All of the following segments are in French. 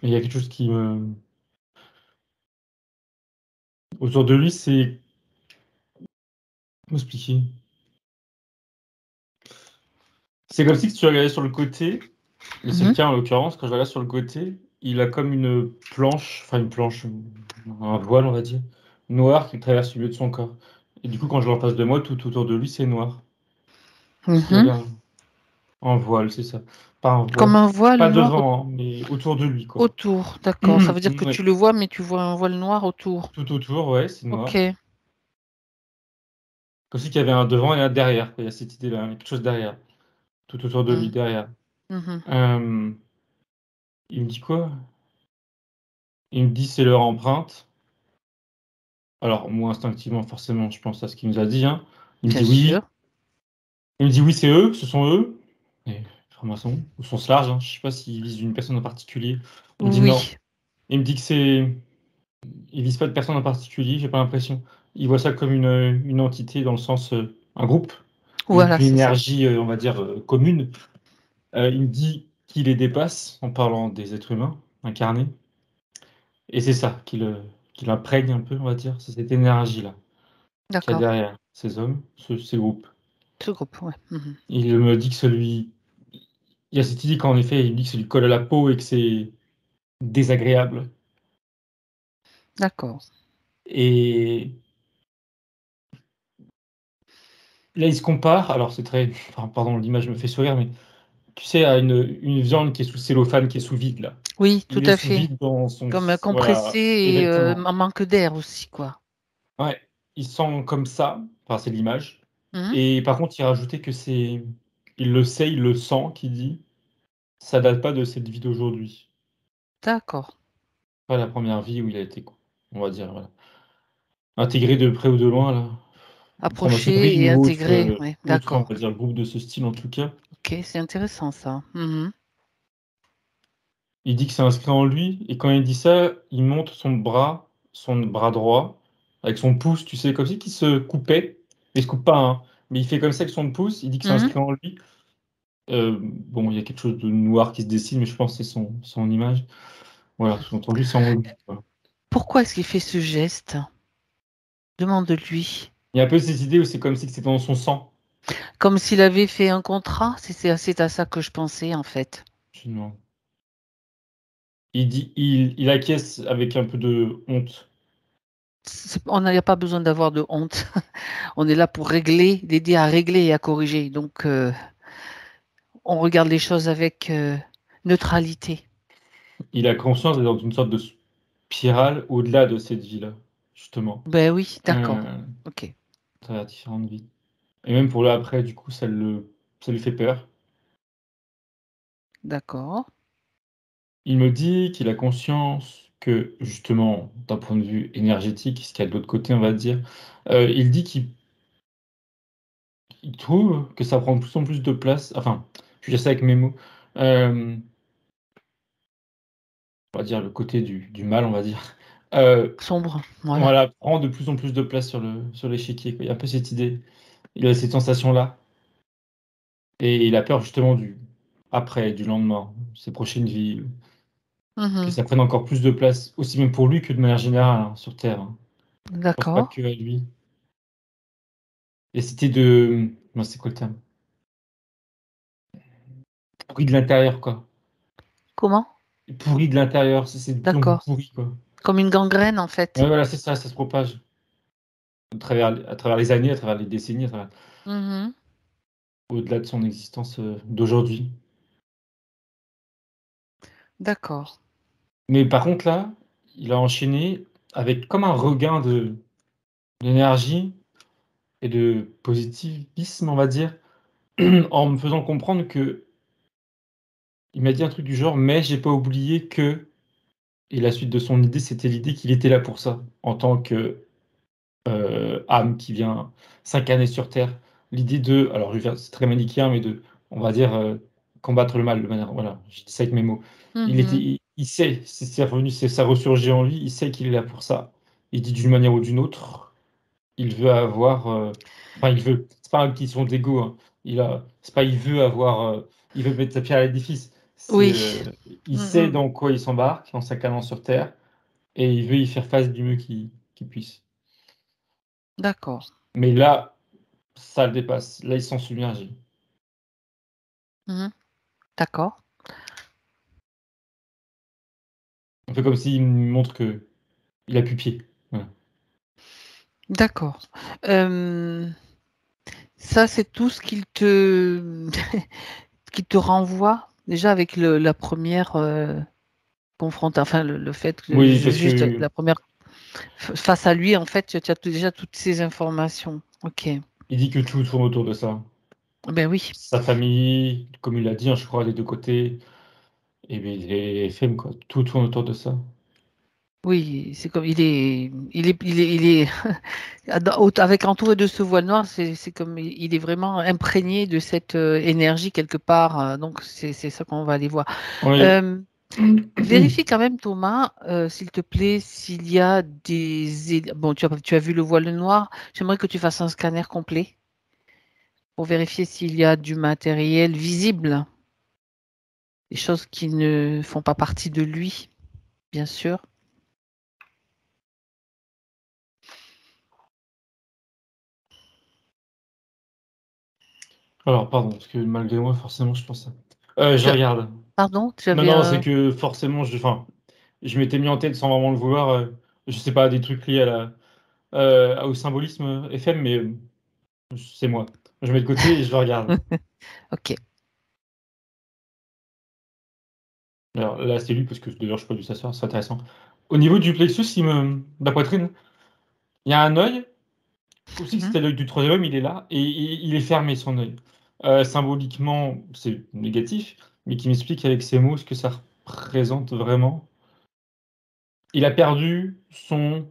il y a quelque chose qui me... Autour de lui, c'est... Comment expliquer? C'est comme si tu regardais sur le côté, et c'est le cas en l'occurrence, quand je regarde sur le côté, il a comme une planche, un voile, on va dire, noir qui traverse le milieu de son corps. Et du coup, quand je le en face de moi, tout autour de lui, c'est noir. S'il avait Mhm. un voile, c'est ça. Pas un voile. Comme un voile Pas noir devant, hein, mais autour de lui, quoi. autour, d'accord. Ça veut dire que Ouais. tu le vois, mais tu vois un voile noir autour. Tout autour, ouais, c'est noir. Ok. Comme si qu'il y avait un devant et un derrière. Il y a cette idée-là, il y a quelque chose derrière. Tout autour de lui, Mm. derrière. Mhm. Euh, il me dit quoi? Il me dit c'est leur empreinte. Alors, moi, instinctivement, forcément, je pense à ce qu'il nous a dit, hein. Il me Bien dit oui. sûr. Il me dit oui, c'est eux, ce sont eux. Et franc-maçon, au sens large, hein. Je sais pas s'il vise une personne en particulier. Il me dit non. Oui. Il me dit que c'est. Il vise pas de personne en particulier, j'ai pas l'impression. Il voit ça comme une entité dans le sens un groupe, Voilà, une c'est ça. énergie, on va dire, commune. Il me dit qu'il les dépasse en parlant des êtres humains incarnés. Et c'est ça qui l'imprègne un peu, on va dire. C'est cette énergie-là qu'il y a D'accord. derrière ces hommes, ces groupes. Ce groupe, ouais. Mhm. Il me dit que celui. Il y a cette idée qu'en effet, il me dit que ça lui colle à la peau et que c'est désagréable. D'accord. Et là, il se compare. Alors, c'est très. Enfin, pardon, l'image me fait sourire, mais tu sais, à une viande qui est sous cellophane, qui est sous vide, là. Oui, tout Il est à sous fait. vide dans son. Comme compressé Voilà, et exactement. un manque d'air aussi, quoi. Ouais, il sent comme ça. Enfin, c'est l'image. Mhm. Et par contre, il rajoutait que c'est. Il le sait, il le sent, qui dit. Ça date pas de cette vie d'aujourd'hui. D'accord. Pas la première vie où il a été, on va dire, voilà, intégré de près ou de loin, là. Approché Franc-maçonnerie et ou intégré, oui, autre, on d'accord. va dire, groupe de ce style en tout cas. Ok, c'est intéressant ça. Mhm. Il dit que c'est inscrit en lui, et quand il dit ça, il montre son bras droit, avec son pouce, tu sais, comme si il se coupait, mais il se coupe pas, hein. Mais il fait comme ça avec son pouce, il dit que c'est Mhm. inscrit en lui. Bon, il y a quelque chose de noir qui se dessine, mais je pense que c'est son image. Voilà, sous-entendu, c'est en lui, quoi. Pourquoi est-ce qu'il fait ce geste? Demande-lui. Il y a un peu cette idée où c'est comme si c'était dans son sang. Comme s'il avait fait un contrat? C'est à ça que je pensais, en fait. Finalement. Il acquiesce avec un peu de honte. On n'a pas besoin d'avoir de honte. On est là pour régler, d'aider à régler et à corriger. Donc, on regarde les choses avec neutralité. Il a conscience d'être dans une sorte de spirale au-delà de cette vie-là, justement, Ben oui, d'accord. euh, Ok, à travers différentes vies. Et même pour le après, du coup, ça lui fait peur. d'accord. Il me dit qu'il a conscience que, justement, d'un point de vue énergétique, ce qu'il y a de l'autre côté, on va dire, il dit qu'il trouve que ça prend de plus en plus de place. Enfin, je vais dire ça avec mes mots. euh, on va dire le côté du mal, on va dire. Euh, Sombre, voilà. voilà, prend de plus en plus de place sur l'échiquier, quoi. Il y a un peu cette idée. Il a cette sensation-là. Et il a peur justement du après, du lendemain, ses prochaines vies, que Mhm. ça prenne encore plus de place, aussi bien pour lui que de manière générale, hein, sur Terre, hein. Je pense pas D'accord. que à lui. Et c'était de... Non, c'est quoi le terme? Pourri de l'intérieur, quoi. Comment? Pourri de l'intérieur, c'est de plus en plus D'accord. pourri, quoi. Comme une gangrène, en Ouais, fait. voilà, c'est ça se propage. À travers les années, à travers les décennies, Mhm. au-delà de son existence d'aujourd'hui. D'accord. Mais par contre, là, il a enchaîné avec comme un regain d'énergie et de positivisme, on va dire, en me faisant comprendre que il m'a dit un truc du genre, mais j'ai pas oublié que, et la suite de son idée, c'était l'idée qu'il était là pour ça, en tant que âme qui vient s'incarner sur Terre. L'idée de, alors je vais faire, c'est très manichéen, mais de, on va dire, combattre le mal de manière, voilà, je dis ça avec mes mots. Mhm. Il sait, c'est revenu, c'est ça ressurgit en lui, il sait qu'il est là pour ça. Il dit d'une manière ou d'une autre, il veut avoir, enfin il veut, c'est pas une question d'ego, hein. C'est pas il veut avoir, il veut mettre sa pierre à l'édifice. Oui. Il sait dans quoi il s'embarque, en s'incarnant sur Terre, et il veut y faire face du mieux qu'il puisse. D'accord. Mais là, ça le dépasse. Là, il s'en submerge. D'accord. Un peu comme s'il me montre qu'il a plus pied. Voilà. D'accord. Ça, c'est tout ce qu'il te qu'il te renvoie déjà avec la première confrontation, enfin le fait que Oui, parce juste que la première face à lui, en fait, tu as déjà toutes ces informations. Ok. il dit que tout tourne autour de ça. Ben oui. Sa famille, comme il l'a dit, hein, je crois, des deux côtés, et bien, les films, quoi. Tout tourne autour de ça. Oui, c'est comme il est avec entouré de ce voile noir, c'est comme il est vraiment imprégné de cette énergie quelque part. Donc c'est ça qu'on va aller voir. Oui. Euh, Vérifie quand même, Thomas, s'il te plaît, s'il y a bon, tu as vu le voile noir. J'aimerais que tu fasses un scanner complet pour vérifier s'il y a du matériel visible, des choses qui ne font pas partie de lui, bien sûr. Alors, pardon, parce que malgré moi, forcément, je pense ça. Je Tu as- regarde. Pardon, tu Non, avais non, c'est un... que forcément, enfin, je m'étais mis en tête sans vraiment le vouloir, je sais pas, des trucs liés au symbolisme FM, mais c'est moi. Je mets de côté et je le regarde. Ok. Alors là, c'est lui, parce que d'ailleurs, je peux pas dû s'asseoir, c'est intéressant. Au niveau du plexus, de la poitrine, il y a un œil, aussi que Mhm. c'était l'œil du troisième homme, il est là, et il est fermé, son œil. Symboliquement, c'est négatif, mais qui m'explique avec ses mots ce que ça représente vraiment. Il a perdu son...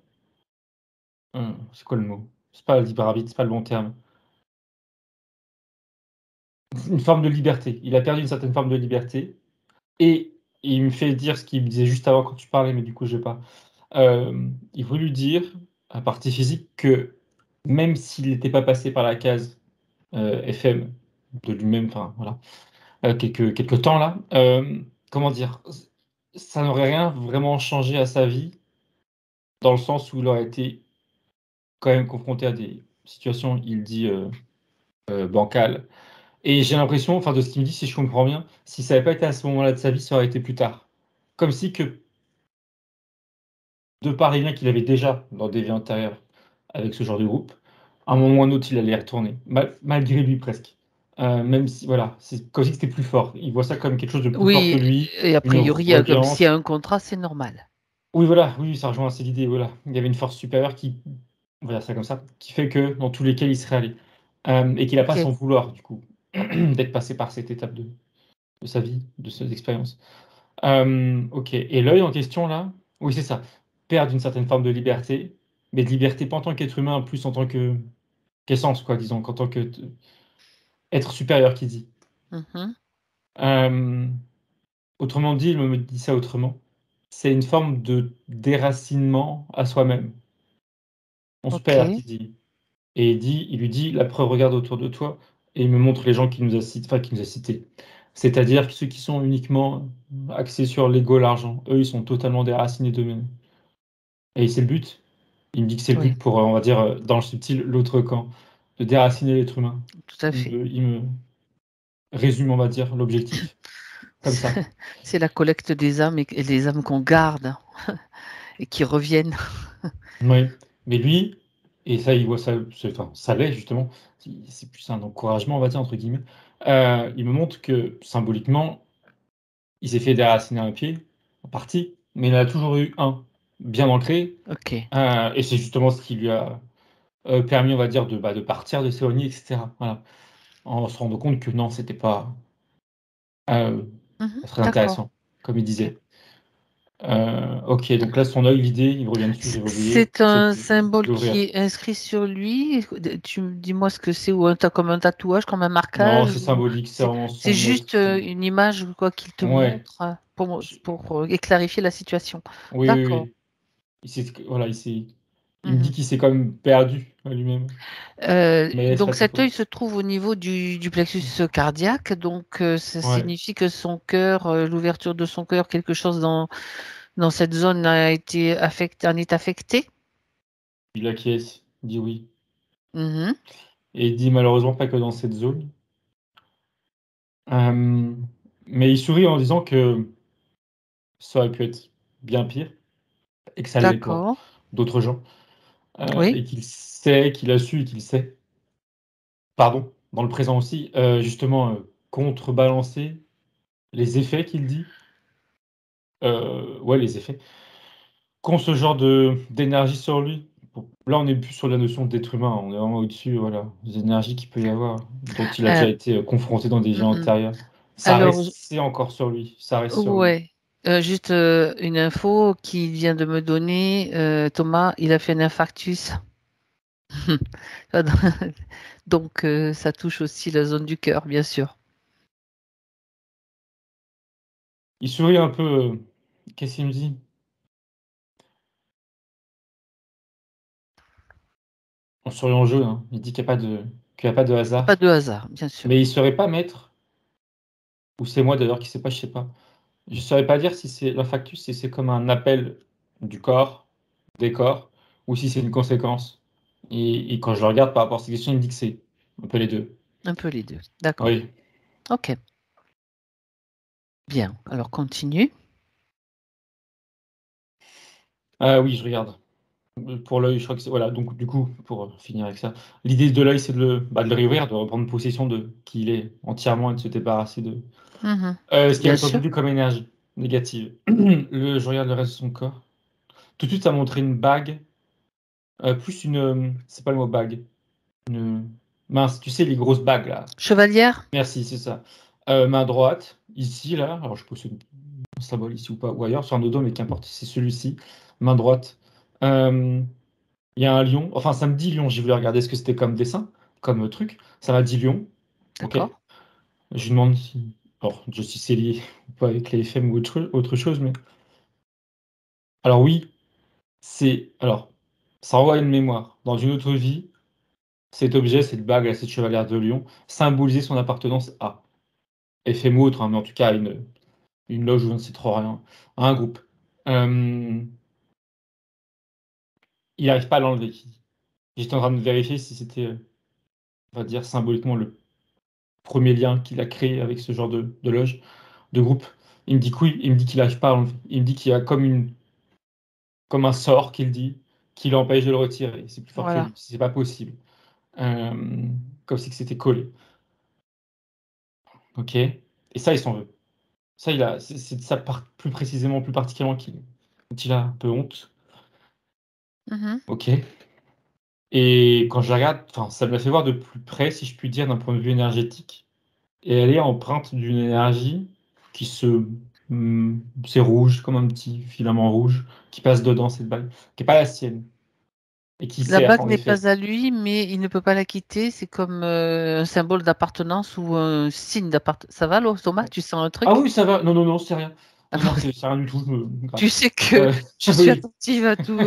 c'est quoi le mot? C'est pas libre arbitre, c'est pas le bon terme. Une forme de liberté. Il a perdu une certaine forme de liberté. Et il me fait dire ce qu'il me disait juste avant quand tu parlais, mais du coup, je vais pas. Il voulait lui dire, à partie physique, que même s'il n'était pas passé par la case FM de lui-même, enfin voilà, quelques temps là, comment dire, ça n'aurait rien vraiment changé à sa vie, dans le sens où il aurait été quand même confronté à des situations, il dit, bancales. Et j'ai l'impression, enfin de ce qu'il me dit, si je comprends bien, si ça n'avait pas été à ce moment-là de sa vie, ça aurait été plus tard. Comme si que, de par les liens qu'il avait déjà dans des vies antérieures avec ce genre de groupe, à un moment ou à un autre, il allait y retourner, malgré lui presque. Même si, voilà, c'est comme si c'était plus fort. Il voit ça comme quelque chose de plus fort que Oui, lui, et a une priori, comme s'il y reliance. a un contrat, c'est normal. Oui, voilà, oui, ça rejoint assez l'idée, voilà. Il y avait une force supérieure qui, voilà, ça comme ça, qui fait que dans tous les cas, il serait allé. Et qu'il n'a pas Ok. son vouloir, du coup, d'être passé par cette étape de sa vie, de ses expériences. OK, et l'œil en question là, oui, c'est ça, perdre une certaine forme de liberté, mais de liberté pas en tant qu'être humain, plus en tant qu'essence quoi, disons, qu'en tant que être supérieur qui dit. Mhm. Hem, Autrement dit, il me dit ça autrement, c'est une forme de déracinement à soi-même. On se Ok. perd qui dit, et il lui dit: «La preuve, regarde autour de toi», et il me montre les gens qui nous a cités. C'est-à-dire ceux qui sont uniquement axés sur l'ego, l'argent. Eux, ils sont totalement déracinés d'eux-mêmes. Et c'est le but. Il me dit que c'est le Oui, but pour, on va dire, dans le subtil, l'autre camp, de déraciner l'être humain. tout à fait. Il me résume, on va dire, l'objectif, comme ça. C'est la collecte des âmes et les âmes qu'on garde et qui reviennent. Oui. Mais lui, et ça, il voit ça, enfin, ça l'est justement, c'est plus un encouragement, on va dire, entre guillemets. Il me montre que symboliquement, il s'est fait déraciner un pied, en partie, mais il en a toujours eu un, bien ancré, Ok. et c'est justement ce qui lui a permis, on va dire, de partir, de s'éloigner, etc. Voilà. En se rendant compte que non, c'était pas Mhm. très D'accord. intéressant, comme il Ok. disait. OK, donc là, son œil vidé, il revient dessus, j'avais oublié, C'est c'est un de symbole qui l'ouvrir. est inscrit sur lui. Dis-moi ce que c'est, ou comme un tatouage, comme un Non, marquage, c'est ou symbolique, c'est c'est vraiment c'est son œil juste qui... une image quoi qu'il te Ouais, montre pour, je- pour clarifier la situation. oui, oui, D'accord. oui. Voilà, Il me dit qu'il s'est quand même perdu à lui-même. Mais c'est pas Donc de sa cet œil faute. se trouve au niveau du plexus cardiaque, donc ça Ouais, signifie que son cœur, l'ouverture de son cœur, quelque chose dans cette zone a été affecté, en est affecté. il acquiesce, il dit oui. Mhm. Et il dit malheureusement pas que dans cette zone. Mais il sourit en disant que ça aurait pu être bien pire et que ça l'est pour D'accord. d'autres gens. Oui, Et qu'il sait, qu'il a su et qu'il sait, pardon, dans le présent aussi, justement, contrebalancer les effets qu'il dit, ouais, les effets, qu'ont ce genre d'énergie sur lui. Bon, là, on n'est plus sur la notion d'être humain, on est vraiment au-dessus, voilà, des énergies qu'il peut y avoir, dont il a euh, déjà été confronté dans des vies mm, mm. antérieures. Ça Alors, reste, c'est encore sur lui, ça reste sur lui. ouais, juste une info qu'il vient de me donner, Thomas, il a fait un infarctus. Donc, ça touche aussi la zone du cœur, bien sûr. Il sourit un peu, qu'est-ce qu'il me dit? En souriant jaune, hein. Il dit qu'il n'y a pas de Pas hasard, de hasard, bien sûr. mais il serait pas maître, ou c'est moi d'ailleurs qui sais pas, je sais pas. Je saurais pas dire si c'est l'infarctus, si c'est comme un appel du corps, des corps, ou si c'est une conséquence. Et quand je le regarde par rapport à ces questions, il me dit que c'est un peu les deux. Un peu les deux. D'accord. Oui. Ok. Bien. Alors, continue. Ah oui, je regarde. Pour l'œil, je crois que c'est. Voilà, donc du coup, pour finir avec ça, l'idée de l'œil, c'est de le réouvrir, de reprendre possession de qui il est entièrement et de se débarrasser de Mhm. ce qui a Bien été sûr. entendu comme énergie négative. Je regarde le reste de son corps. Tout de suite, ça montrait une bague, plus une. C'est pas le mot bague. Une... Mince, tu sais, les grosses bagues là. Chevalière? Merci, c'est ça. Main droite, ici, là. Alors, je pose un symbole ici ou pas, ou ailleurs, sur un dodo, mais qu'importe, c'est celui-ci. Main droite. Euh, Il y a un lion. Enfin, ça me dit lion. J'ai voulu regarder ce que c'était comme dessin, comme truc. Ça m'a dit lion. Ok. D'accord. Je lui demande si. Alors, je sais si c'est lié ou pas avec les FM ou autre chose, mais. Alors, oui, c'est. Alors, ça renvoie à une mémoire. Dans une autre vie, cet objet, cette bague, là, cette chevalière de lion, symbolisait son appartenance à. FM ou autre, hein, mais en tout cas à une loge ou je ne sais trop rien, à un groupe. Euh, il n'arrive pas à l'enlever. J'étais en train de vérifier si c'était, on va dire, symboliquement le premier lien qu'il a créé avec ce genre de loge, de groupe. Il me dit que oui, il me dit qu'il n'arrive pas à l'enlever. Il me dit qu'il y a comme un sort qu'il dit, qui l'empêche de le retirer. C'est plus fort que Voilà. lui. C'est pas possible. Euh, Comme si que c'était collé. Ok. Et ça, il s'en veut. Ça, c'est de ça plus précisément, plus particulièrement qu'il a un peu honte. Mhm. Ok. Et quand je la regarde, enfin, ça me l'a fait voir de plus près, si je puis dire, d'un point de vue énergétique. Et elle est empreinte d'une énergie qui c'est rouge, comme un petit filament rouge, qui passe dedans cette bague, qui n'est pas la sienne. Et qui La sert, bague en n'est effet. pas à lui, mais il ne peut pas la quitter. C'est comme un symbole d'appartenance ou un signe d'appartenance. Ça va, là, Thomas? Tu sens un Ah truc? oui, ça va. Non, non, non, c'est rien. Non, non, Alors, c'est rien du tout. Grave. tu sais que Euh, je suis oui, attentive à tout.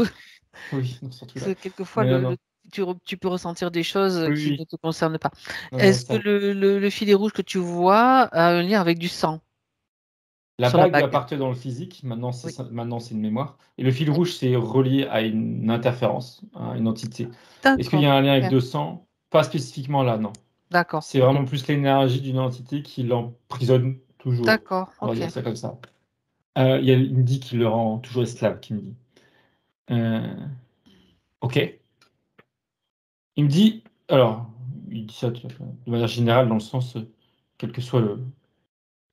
oui, non, surtout Parce là. que quelquefois, Mais non, non. tu peux ressentir des choses Oui, qui ne oui. te concernent pas. Non, non, Est-ce que ça. le filet rouge que tu vois a un lien avec du sang La sur la bague lui bague? appartenait dans le physique, Oui. maintenant c'est une mémoire. Et le fil Oui. rouge, c'est relié à une interférence, à une entité. Est-ce qu'il y D'accord. a un lien avec Ok. de sang? Pas spécifiquement là, non. D'accord. C'est Ok. vraiment plus l'énergie d'une entité qui l'emprisonne toujours. D'accord. On va Ok. dire ça comme ça. Il me dit qu'il le rend toujours esclave, qui me dit. Euh, ok. Il me dit, alors, il dit ça de manière générale, dans le sens, quel que soit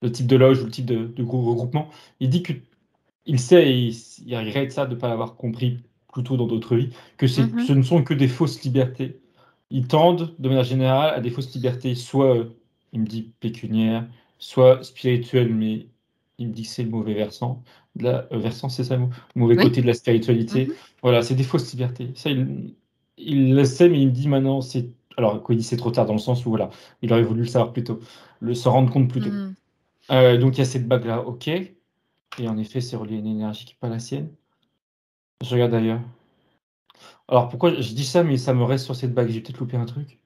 le type de loge ou le type de regroupement, il dit que il sait et il regrette ça de ne pas l'avoir compris plus tôt dans d'autres vies, que Mhm. ce ne sont que des fausses libertés. Ils tendent, de manière générale, à des fausses libertés, soit, il me dit, pécuniaires, soit spirituelles, mais il me dit que c'est le mauvais versant. Versant, c'est ça le mot? Le mauvais Oui. côté de la spiritualité. Mhm. Voilà, c'est des fausses libertés. Ça, il le sait, mais il me dit maintenant, c'est. Alors, quand il dit c'est trop tard, dans le sens où, voilà, il aurait voulu le savoir plus tôt, se rendre compte plus tôt. Mhm. Donc, il y a cette bague-là, ok. Et en effet, c'est relié à une énergie qui n'est pas la sienne. Je regarde d'ailleurs. Alors pourquoi je dis ça, mais ça me reste sur cette bague? J'ai peut-être loupé un truc?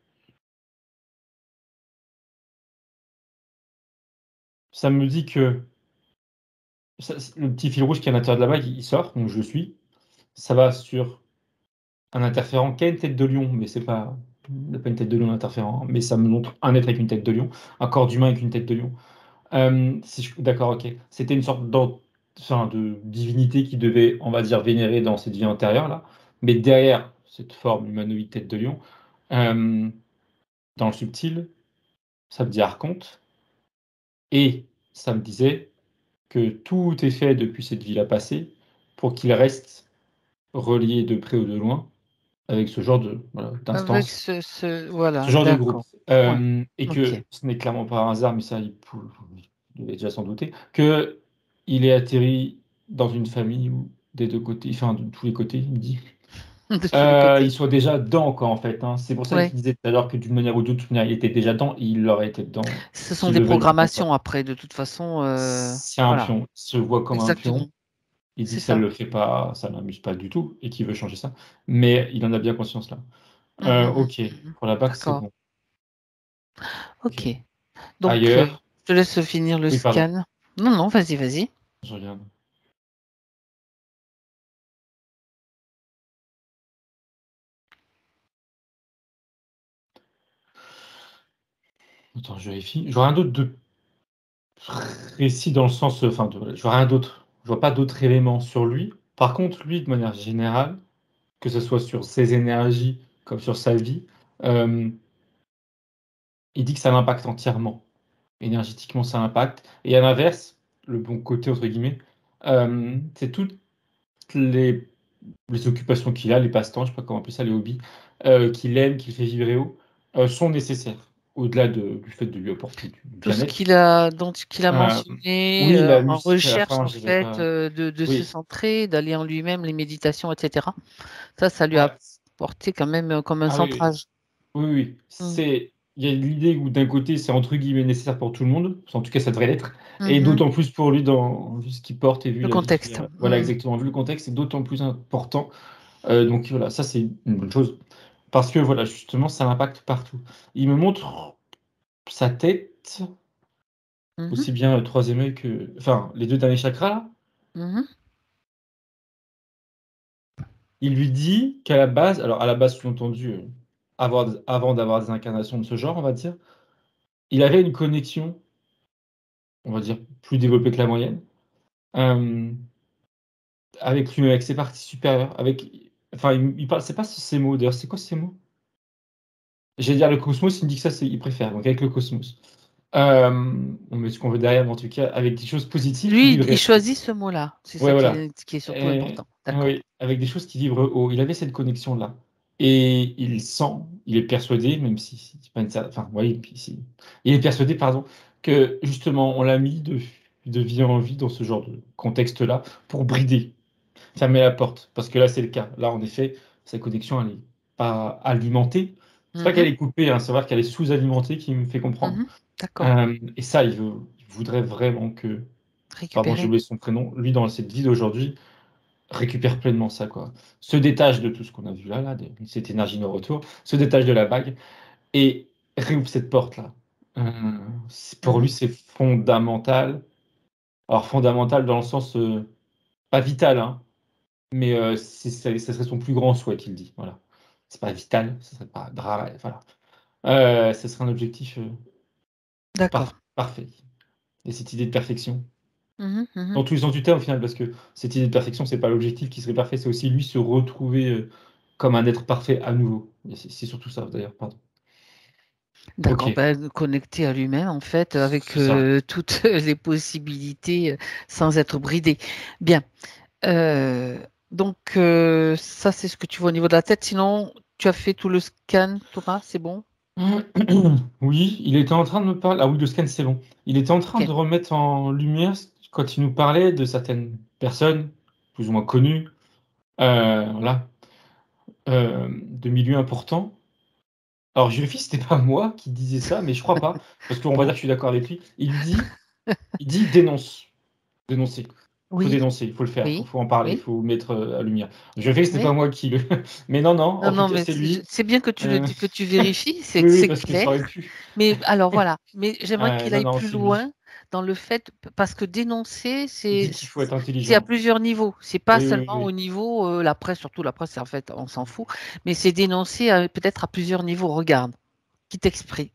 Ça me dit que le petit fil rouge qui est à l'intérieur de la bague, il sort, donc je le suis. Ça va sur un interférent qui a une tête de lion, mais c'est pas, il n'a pas une tête de lion l'interférent, mais ça me montre un être avec une tête de lion, un corps d'humain avec une tête de lion. D'accord, ok. C'était une sorte enfin, de divinité qui devait, on va dire, vénérer dans cette vie antérieure là. Mais derrière cette forme humanoïde tête de lion, euh, dans le subtil, ça me dit archonte, et ça me disait que tout est fait depuis cette vie-là passée pour qu'il reste relié de près ou de loin avec ce genre de, voilà, Avec d'instance, ce voilà, genre de groupe. d'accord. Ouais, Et ok. que ce n'est clairement pas un hasard, mais ça, il devait déjà s'en douter, que il est atterri dans une famille où des deux côtés, enfin de tous les côtés, il me dit, De tous les côtés. il soit déjà dedans, quoi, en fait. Hein. C'est pour ça Ouais. qu'il disait tout à l'heure que d'une manière ou d'une autre, il était déjà dedans, il aurait été dedans, Ce sont qu'il des le veuille ou pas. programmations après, de toute façon. C'est un Voilà, pion, il se voit comme un pion. exactement. Il dit C'est que ça ça. le fait pas, ça l'amuse pas du tout et qu'il veut changer ça. Mais il en a bien conscience là. Ok, Mhm. pour la bague, c'est D'accord. bon. Ok. Ok. Donc, Ailleurs, je te laisse finir le oui, pardon, scan. Non, non, vas-y, vas-y. je regarde. Attends, je vérifie. Je vois rien d'autre de précis dans le sens, enfin, je vois rien d'autre. Je vois pas d'autres éléments sur lui. Par contre, lui, de manière générale, que ce soit sur ses énergies comme sur sa vie, euh, il dit que ça l'impacte entièrement. Énergétiquement, ça l'impacte. Et à l'inverse, le bon côté, entre guillemets, c'est toutes les occupations qu'il a, les passe-temps, je sais pas comment appeler ça, les hobbies, qu'il aime, qu'il fait vibrer haut, sont nécessaires, au-delà du fait de lui apporter du Tout ce bien-être. qu'il a Euh, mentionné oui, la en musique à la recherche, fin, en je vais fait, pas. de se Oui, centrer, d'aller en lui-même, les méditations, etc. Ça lui a ouais. apporté quand même comme un Ah oui, oui, centrage. oui, oui. Mm. Il y a l'idée où d'un côté, c'est entre guillemets nécessaire pour tout le monde, en tout cas, ça devrait l'être, et Mhm. d'autant plus pour lui, vu ce qu'il porte et vu Le la vie qu'il contexte. a. Voilà, Mm. exactement, vu le contexte, c'est d'autant plus important. Donc voilà, ça, c'est une bonne chose. Parce que voilà, justement, ça l'impacte partout. Il me montre sa tête, Mhm. aussi bien le troisième œil que. Enfin, les deux derniers chakras, là. Mhm. Il lui dit qu'à la base, alors à la base, sous-entendu, avant d'avoir des incarnations de ce genre, on va dire, il avait une connexion, on va dire, plus développée que la moyenne, euh, avec lui, avec ses parties supérieures, avec. Enfin, il parle, c'est pas ces mots, d'ailleurs, c'est quoi ces mots? J'allais dire le cosmos, il me dit que ça, il préfère, donc avec le cosmos. On met ce qu'on veut derrière, mais en tout cas, avec des choses positives qui Lui, il vibraient. choisit ce mot-là. C'est Ouais, ça voilà. qui est surtout Et, important. D'accord. oui, avec des choses qui vibrent haut. Il avait cette connexion-là. Et il sent, il est persuadé, même si c'est pas une enfin, oui, il est persuadé, pardon, que justement, on l'a mis de vie en vie dans ce genre de contexte-là pour brider, fermer la porte. Parce que là, c'est le cas. Là, en effet, sa connexion, elle n'est pas alimentée. C'est pas qu'elle Mhm. est coupée, hein, c'est vrai qu'elle est sous-alimentée qui me fait comprendre. Mhm. D'accord. Et ça, il voudrait vraiment que, pardon, j'ai Récupérer. oublié son prénom, lui, dans cette vie d'aujourd'hui, récupère pleinement ça, quoi. Se détache de tout ce qu'on a vu là, de cette énergie de retour, se détache de la bague et réouvre cette porte-là. Pour lui, Mhm. c'est fondamental. Alors, fondamental dans le sens, pas vital, hein, mais ça serait son plus grand souhait, qu'il dit. Voilà. C'est pas vital, ce serait pas voilà. Ce serait un objectif D'accord. parfait. Et cette idée de perfection. Mhm. Mhm. Dans tous les sens du terme, au final, parce que cette idée de perfection, c'est pas l'objectif qui serait parfait, c'est aussi lui se retrouver comme un être parfait à nouveau. Et c'est surtout ça, d'ailleurs, pardon. D'accord. Ok, Ben, connecté à lui-même, en fait, avec c'est ça. toutes les possibilités sans être bridé. Bien. Euh, donc, ça, c'est ce que tu vois au niveau de la tête. Sinon, tu as fait tout le scan, Thomas, c'est bon? Oui, il était en train de me parler. Ah oui, le scan, c'est bon. Il était en train Ok. de remettre en lumière quand il nous parlait de certaines personnes, plus ou moins connues, voilà, de milieux importants. Alors, je vérifie, c'était pas moi qui disais ça, mais je crois pas, parce qu'on va dire Bon. que je suis d'accord avec lui. Il dit dénonce, dénoncer. faut Oui, dénoncer, il faut le faire, oui, faut en parler, il oui, faut mettre à lumière. Je fais, c'est oui. pas moi qui le. Mais non, non, Non, en tout non, cas, mais c'est lui. c'est bien que tu Euh, que tu vérifies, Oui, oui, c'est parce que ça clair. aurait pu. Mais alors voilà, mais j'aimerais qu'il Non, aille non, plus c'est lui. loin dans le fait, parce que dénoncer, Il dit qu'il faut être c'est à intelligent. plusieurs niveaux. C'est pas Oui, oui, seulement au oui, niveau, la presse, surtout la presse, en fait, on s'en fout, mais c'est dénoncer peut-être à plusieurs niveaux. Regarde, qui oui.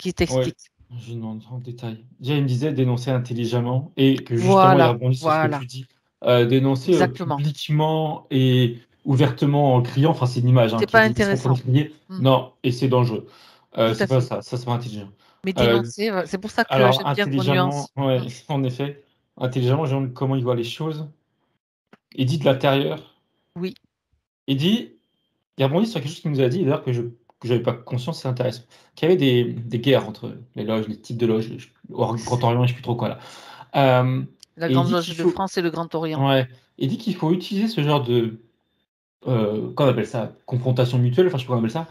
Ouais, t'explique. je demande en détail. Déjà, il me disait dénoncer intelligemment et que justement, il Voilà, rebondit sur ce que voilà, tu dis. Dénoncer exactement. publiquement et ouvertement en criant, enfin, c'est une image C'est qui pas est dit qu'on intéressant. crier. Hmm, Non, et c'est dangereux. tout C'est à pas fait. ça, ça c'est pas intelligent. Mais Euh, dénoncer, c'est pour ça que alors, j'aime bien qu'on nuance. intelligemment, Hmm. ouais, en effet, intelligemment, je demande comment il voit les choses. Il dit de l'intérieur. Oui, Il dit, il rebondit sur quelque chose qu'il nous a dit, d'ailleurs, que j'avais pas conscience, c'est intéressant. Qu'il y avait des guerres entre les loges, les types de loges, au Grand Orient, je sais plus trop quoi là. la Et il Grande dit Loge qu'il de faut, France et le Grand Orient. ouais, il dit qu'il faut utiliser ce genre de, comment on appelle ça, confrontation mutuelle, enfin je sais pas comment on appelle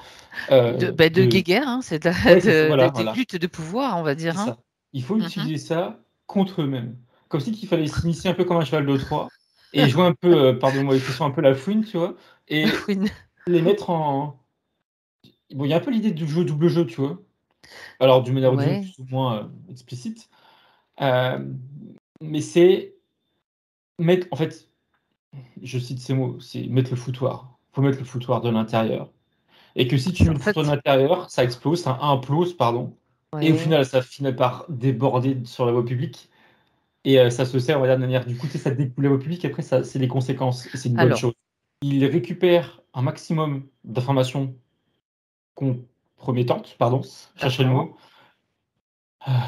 ça, De guéguerre, hein, c'est ouais, c'est ça, voilà, des voilà, luttes de pouvoir, on va c'est dire. Hein. ça. Il faut Mhm. utiliser ça contre eux-mêmes, comme si qu'il fallait s'initier un peu comme un cheval de Troie et jouer un peu, pardonne-moi l'expression, un peu la fouine, tu vois, et Oui, les mettre en, bon, il y a un peu l'idée du jeu double jeu, tu vois. Alors, d'une manière ou d'une autre, ouais, plus ou moins explicite. Euh, mais c'est mettre, en fait, je cite ces mots, c'est mettre le foutoir. Il faut mettre le foutoir de l'intérieur. Et que si tu mets en le foutoir de fait, l'intérieur, ça explose, ça implose, pardon. Et au ouais. final, ça finit par déborder sur la voie publique. Et ça se sert, on va dire, de manière, du coup, ça découle la voie publique. Après, ça, c'est les conséquences. Et c'est une bonne Alors, chose. Il récupère un maximum d'informations compromettantes, pardon, cherchez le d'accord. mot.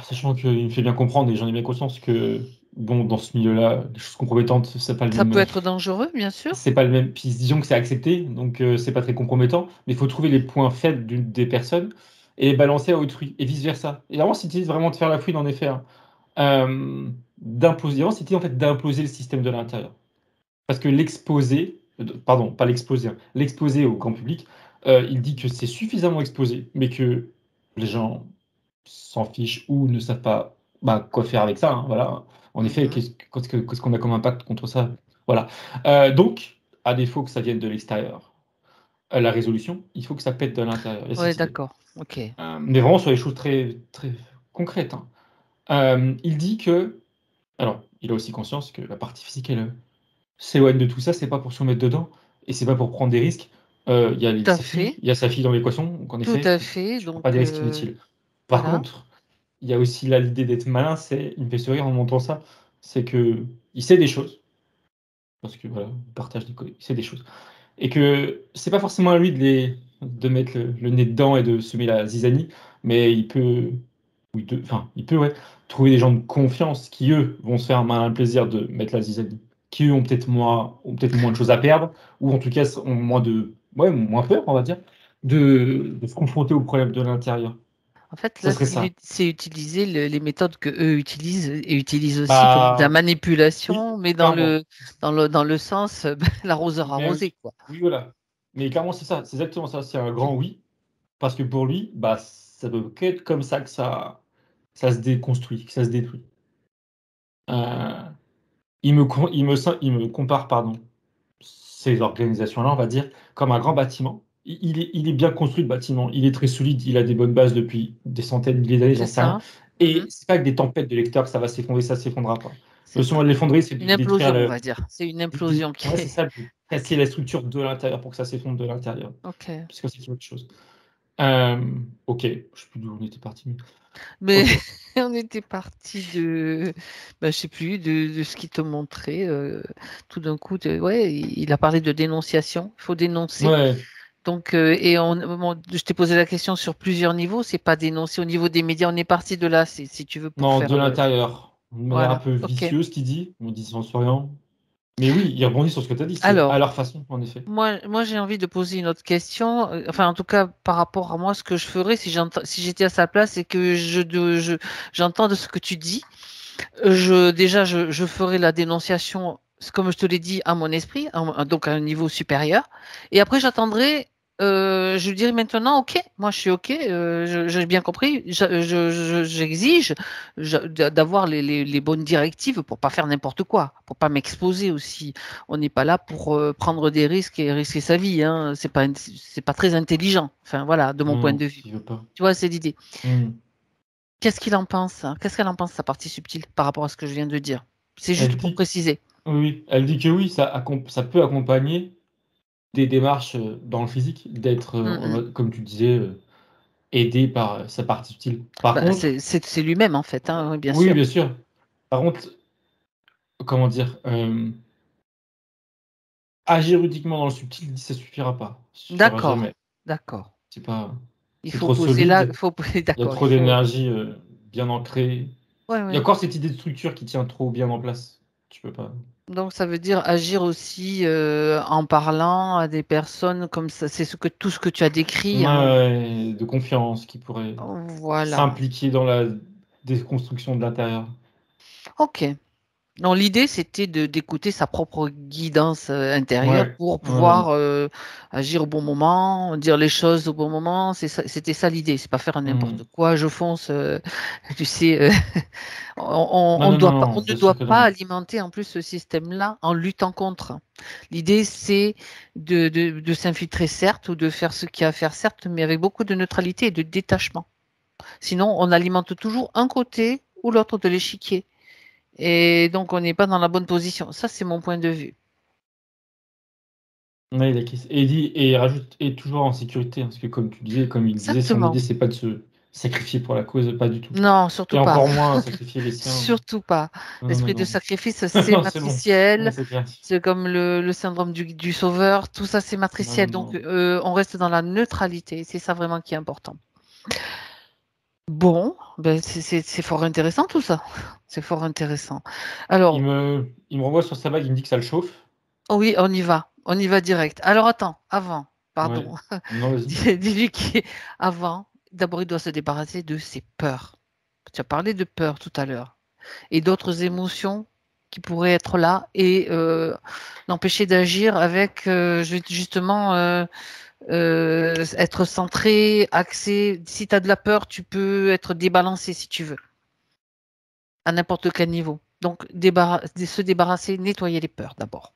Sachant qu'il me fait bien comprendre et j'en ai bien conscience que, bon, dans ce milieu-là, les choses compromettantes, Ça peut être dangereux, bien sûr. c'est pas le même. Puis disons que c'est accepté, donc c'est pas très compromettant. Mais il faut trouver les points faibles des personnes et les balancer à autrui et vice versa. Et vraiment, c'était vraiment de faire la fouine en effet, hein. D'imposer. Vraiment, c'était en fait d'imploser le système de l'intérieur. Parce que l'exposer, pardon, pas l'exposer, hein, l'exposer au grand public, il dit que c'est suffisamment exposé, mais que les gens s'en fichent ou ne savent pas bah, quoi faire avec ça, hein, voilà. En effet, Mhm. qu'est-ce qu'on a comme impact contre ça? Voilà. Donc, à défaut que ça vienne de l'extérieur, la résolution, il faut que ça pète de l'intérieur. Il y a Ouais, cette idée. d'accord. Ok. Mais vraiment sur les choses très, très concrètes, hein. Il dit que, alors, il a aussi conscience que la partie physique, elle s'éloigne de tout ça, c'est pas pour se mettre dedans et c'est pas pour prendre des risques. Il y a Tout à sa fille, fait. il y a sa fille dans l'équation, donc en Tout effet, à fait. je prends pas des Donc, risques inutiles. Par voilà. contre, il y a aussi là l'idée d'être malin, c'est, il me fait sourire en montant ça, c'est que il sait des choses, parce que voilà, il partage il sait des choses, et que c'est pas forcément à lui de mettre le nez dedans et de semer la zizanie, mais il peut, enfin, il peut ouais, trouver des gens de confiance qui eux vont se faire un malin plaisir de mettre la zizanie, qui eux ont peut-être moins de choses à perdre, ou en tout cas ont moins de, ouais, moins peur, on va dire, de se confronter aux problèmes de l'intérieur. En fait, Ça là, serait ça. c'est utiliser les méthodes que eux utilisent et utilisent aussi comme de la Bah oui, manipulation, mais clairement. dans le sens l'arroseur Mais arrosé, oui, quoi. oui, voilà. Mais clairement, c'est ça, c'est exactement ça. C'est un grand oui, parce que pour lui, bah, ça peut qu'être comme ça que ça se déconstruit, que ça se détruit. Euh, il me compare, pardon, ces organisations-là, on va dire, comme un grand bâtiment. Il est bien construit, le bâtiment. Il est très solide, il a des bonnes bases depuis des centaines, milliers d'années, C'est j'en sais rien. ça. Et Mhm. c'est pas avec des tempêtes de lecteurs que ça va s'effondrer, ça s'effondrera pas. C'est Le ça. son de l'effondrer, c'est Une de détruire implosion, on va dire. C'est une implosion ouais, qui c'est est. ça, de casser Ok. la structure de l'intérieur pour que ça s'effondre de l'intérieur. Ok. Parce que c'est autre chose. Euh, ok, je sais plus d'où on était parti. Mais Ok, on était parti de, bah, je sais plus, de ce qu'il te montrait. Tout d'un coup, ouais, il a parlé de dénonciation. Il faut dénoncer. ouais, Donc, je t'ai posé la question sur plusieurs niveaux. C'est pas dénoncer au niveau des médias. On est parti de là, si tu veux, pour non, faire de le. l'intérieur. De manière un Voilà. peu Ok. vicieuse, qui dit, on dit sans souriant. Mais oui, il rebondit sur ce que tu as dit, c'est à Alors, leur façon, en effet. moi, j'ai envie de poser une autre question. Enfin, en tout cas, par rapport à moi, ce que je ferais si j'étais à sa place et que j'entends de ce que tu dis. Déjà, je ferai la dénonciation, comme je te l'ai dit, à mon esprit, donc à un niveau supérieur. Et après, j'attendrai. Je dirais maintenant, OK, moi je suis OK, j'ai bien compris, j'exige d'avoir les bonnes directives pour pas faire n'importe quoi, pour pas m'exposer aussi. On n'est pas là pour prendre des risques et risquer sa vie, hein. C'est pas très intelligent. Enfin voilà, de mon Non, point non, de vue. il veut pas. Tu vois, c'est l'idée. Hmm. Qu'est-ce qu'il en pense, hein? Qu'est-ce qu'elle en pense, sa partie subtile, par rapport à ce que je viens de dire? C'est juste Elle pour dit, préciser. oui, elle dit que oui, ça peut accompagner des démarches dans le physique, d'être, Mm, mm. comme tu disais, aidé par sa partie subtile. Par Bah, contre, c'est lui-même en fait, hein, oui, bien oui, sûr. bien sûr. Par contre, comment dire, agir uniquement dans le subtil, il dit ça suffira pas. Ça suffira D'accord, jamais. d'accord. C'est pas, Il c'est faut trop poser là, solide. faut poser, Il y a d'accord, il trop faut. d'énergie bien ancrée. Ouais, Il y a ouais. encore cette idée de structure qui tient trop bien en place. Tu peux pas. Donc ça veut dire agir aussi en parlant à des personnes comme ça. C'est tout ce que tu as décrit, hein. Ouais, de confiance qui pourrait Voilà. s'impliquer dans la déconstruction de l'intérieur. Ok. Non, l'idée, c'était d'écouter sa propre guidance intérieure Ouais, pour ouais. pouvoir agir au bon moment, dire les choses au bon moment. C'était ça l'idée. C'est pas faire n'importe Hmm. quoi. Je fonce, tu sais. Non, non, non, On non, ne bien doit sûr que pas non. alimenter en plus ce système-là en luttant contre. L'idée, c'est de s'infiltrer, certes, ou de faire ce qu'il y a à faire, certes, mais avec beaucoup de neutralité et de détachement. Sinon, on alimente toujours un côté ou l'autre de l'échiquier. Et donc, on n'est pas dans la bonne position. Ça, c'est mon point de vue. Ouais, et il dit, et il rajoute, et toujours en sécurité, hein, parce que comme tu disais, comme il disait, son idée, Exactement. c'est pas de se sacrifier pour la cause, pas du tout. Non, Et surtout pas. encore moins sacrifier les siens. Surtout pas. Non, non, non, L'esprit de non. sacrifice, c'est Non, c'est bon. Ouais, matriciel. c'est clair. C'est comme le syndrome du sauveur. Tout ça, c'est Non, non, matriciel. Donc, non. on reste dans la neutralité. C'est ça vraiment qui est important. Bon, ben c'est fort intéressant tout ça. C'est fort intéressant. Alors, Il me renvoie sur sa bague, il me dit que ça le chauffe. oh oui, on y va. On y va direct. Alors, attends, avant, Ouais. pardon. Non, vas-y. Dis-lui qu'avant, d'abord, il doit se débarrasser de ses peurs. Tu as parlé de peur tout à l'heure. Et d'autres émotions qui pourraient être là et l'empêcher d'agir avec justement être centré, axé. Si tu as de la peur, tu peux être débalancé si tu veux, à n'importe quel niveau. Donc, se débarrasser, nettoyer les peurs d'abord.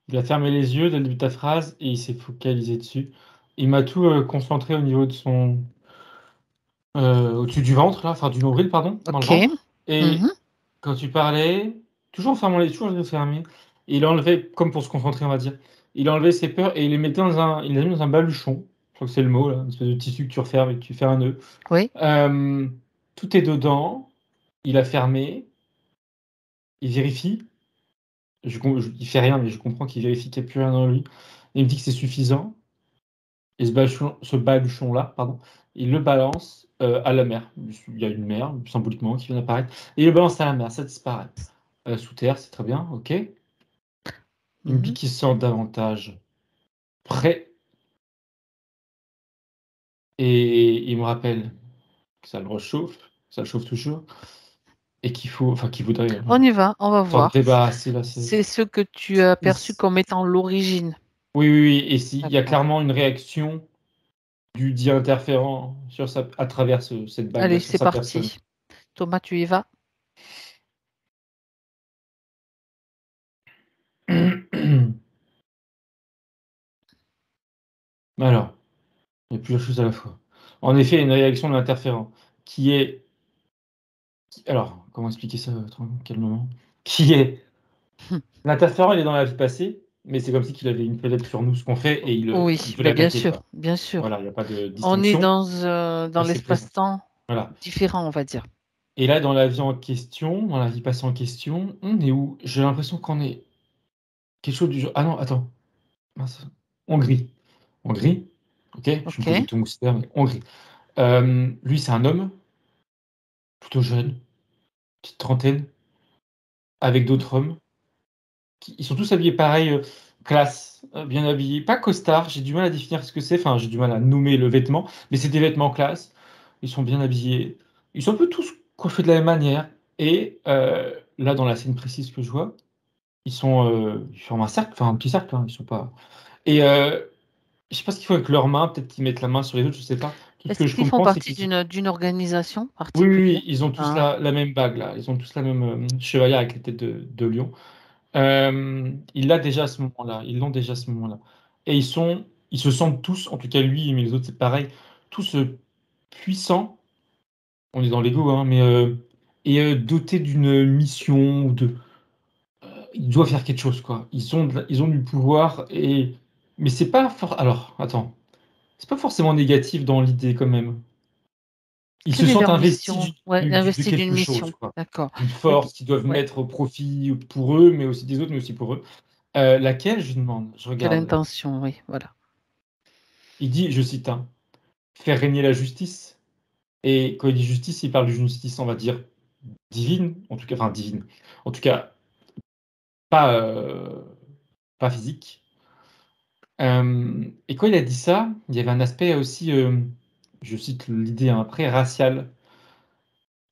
Il a fermé les yeux dès le début de ta phrase et il s'est focalisé dessus. Il m'a tout concentré au niveau de son, au-dessus du ventre, là, enfin du nombril, pardon, dans le OK. ventre. Et Mhm. quand tu parlais, toujours en fermant les yeux, toujours les yeux fermés, et il a enlevé, comme pour se concentrer, on va dire, il a enlevé ses peurs et il les mettait il les a mis dans un baluchon. Je crois que c'est le mot, là, une espèce de tissu que tu refermes et que tu fais un nœud. Oui. Euh, Tout est dedans. Il a fermé. Il vérifie. Il fait rien, mais je comprends qu'il vérifie qu'il n'y a plus rien dans lui. Il me dit que c'est suffisant. Et ce baluchon-là, pardon, il le balance à la mer. Il y a une mer, symboliquement, qui vient d'apparaître. Et il le balance à la mer, ça disparaît. Sous terre, c'est très bien, ok. Il me dit Mhm. qu'il se sent davantage prêt. Et il me rappelle que ça le réchauffe, ça le chauffe toujours. Et qu'il faut, enfin, qu'il voudrait On y va, on va s'en voir. débarrasser, là. C'est ce que tu as Et perçu comme étant l'origine. oui, oui, oui. Et s'il y a D'accord. clairement une réaction du dit interférent à travers cette bague-là Allez, sur c'est sa personne. parti. Thomas, tu y vas? Alors, il y a plusieurs choses à la fois. En effet, il y a une réaction de l'interférent qui est. Alors, comment expliquer ça calmement? Qui est. L'interférent, il est dans la vie passée, mais c'est comme si qu'il avait une fenêtre sur nous, ce qu'on fait, et il Oui, peut ben bien l'attaquer, sûr, quoi. bien sûr. Voilà, il n'y a pas de On est distinction. dans Là, c'est présent. l'espace-temps Voilà. différent, on va dire. Et là, dans la vie en question, dans la vie passée en question, on est où? J'ai l'impression qu'on est quelque chose du genre. Ah non, attends. Mince. Hongrie. Hongrie. Ok, je suis une OK. position moustière, mais Hongrie. Lui, c'est un homme, plutôt jeune, petite trentaine, avec d'autres hommes. Ils sont tous habillés pareil, classe, bien habillés. Pas costard, j'ai du mal à définir ce que c'est, enfin, j'ai du mal à nommer le vêtement, mais c'est des vêtements classe. Ils sont bien habillés. Ils sont un peu tous coiffés de la même manière. Et là, dans la scène précise que je vois, ils forment un cercle, enfin un petit cercle, hein, ils sont pas. Et je sais pas ce qu'ils font avec leurs mains, peut-être qu'ils mettent la main sur les autres, je sais pas. Tout ce Est-ce que je qu'ils font comprends, c'est partie qu'ils d'une organisation oui, oui, particulière? oui, ils ont tous Ah, la même bague là, ils ont tous la même chevalier avec les têtes de lion. Il l'a déjà à ce moment-là, ils l'ont déjà à ce moment-là. Et ils se sentent tous, en tout cas lui, mais les autres c'est pareil, tous puissants. On est dans l'ego, hein, mais dotés d'une mission ou de, ils doivent faire quelque chose quoi. Ils ont du pouvoir et mais c'est pas alors attends, c'est pas forcément négatif dans l'idée quand même. Ils se quelle est sentent leur investis mission? Ouais, de investi d'une quelque chose, mission. quoi. D'accord. D'une Mais force qu'ils doivent ouais, mettre au profit pour eux, mais aussi des autres, mais aussi pour eux. Laquelle, je demande, je quelle regarde. intention, oui, voilà. Il dit, je cite, hein, faire régner la justice. Et quand il dit justice, il parle d'une justice, on va dire, divine, en tout cas, enfin divine, en tout cas, pas, pas physique. Et quand il a dit ça, il y avait un aspect aussi, je cite l'idée hein, après, raciale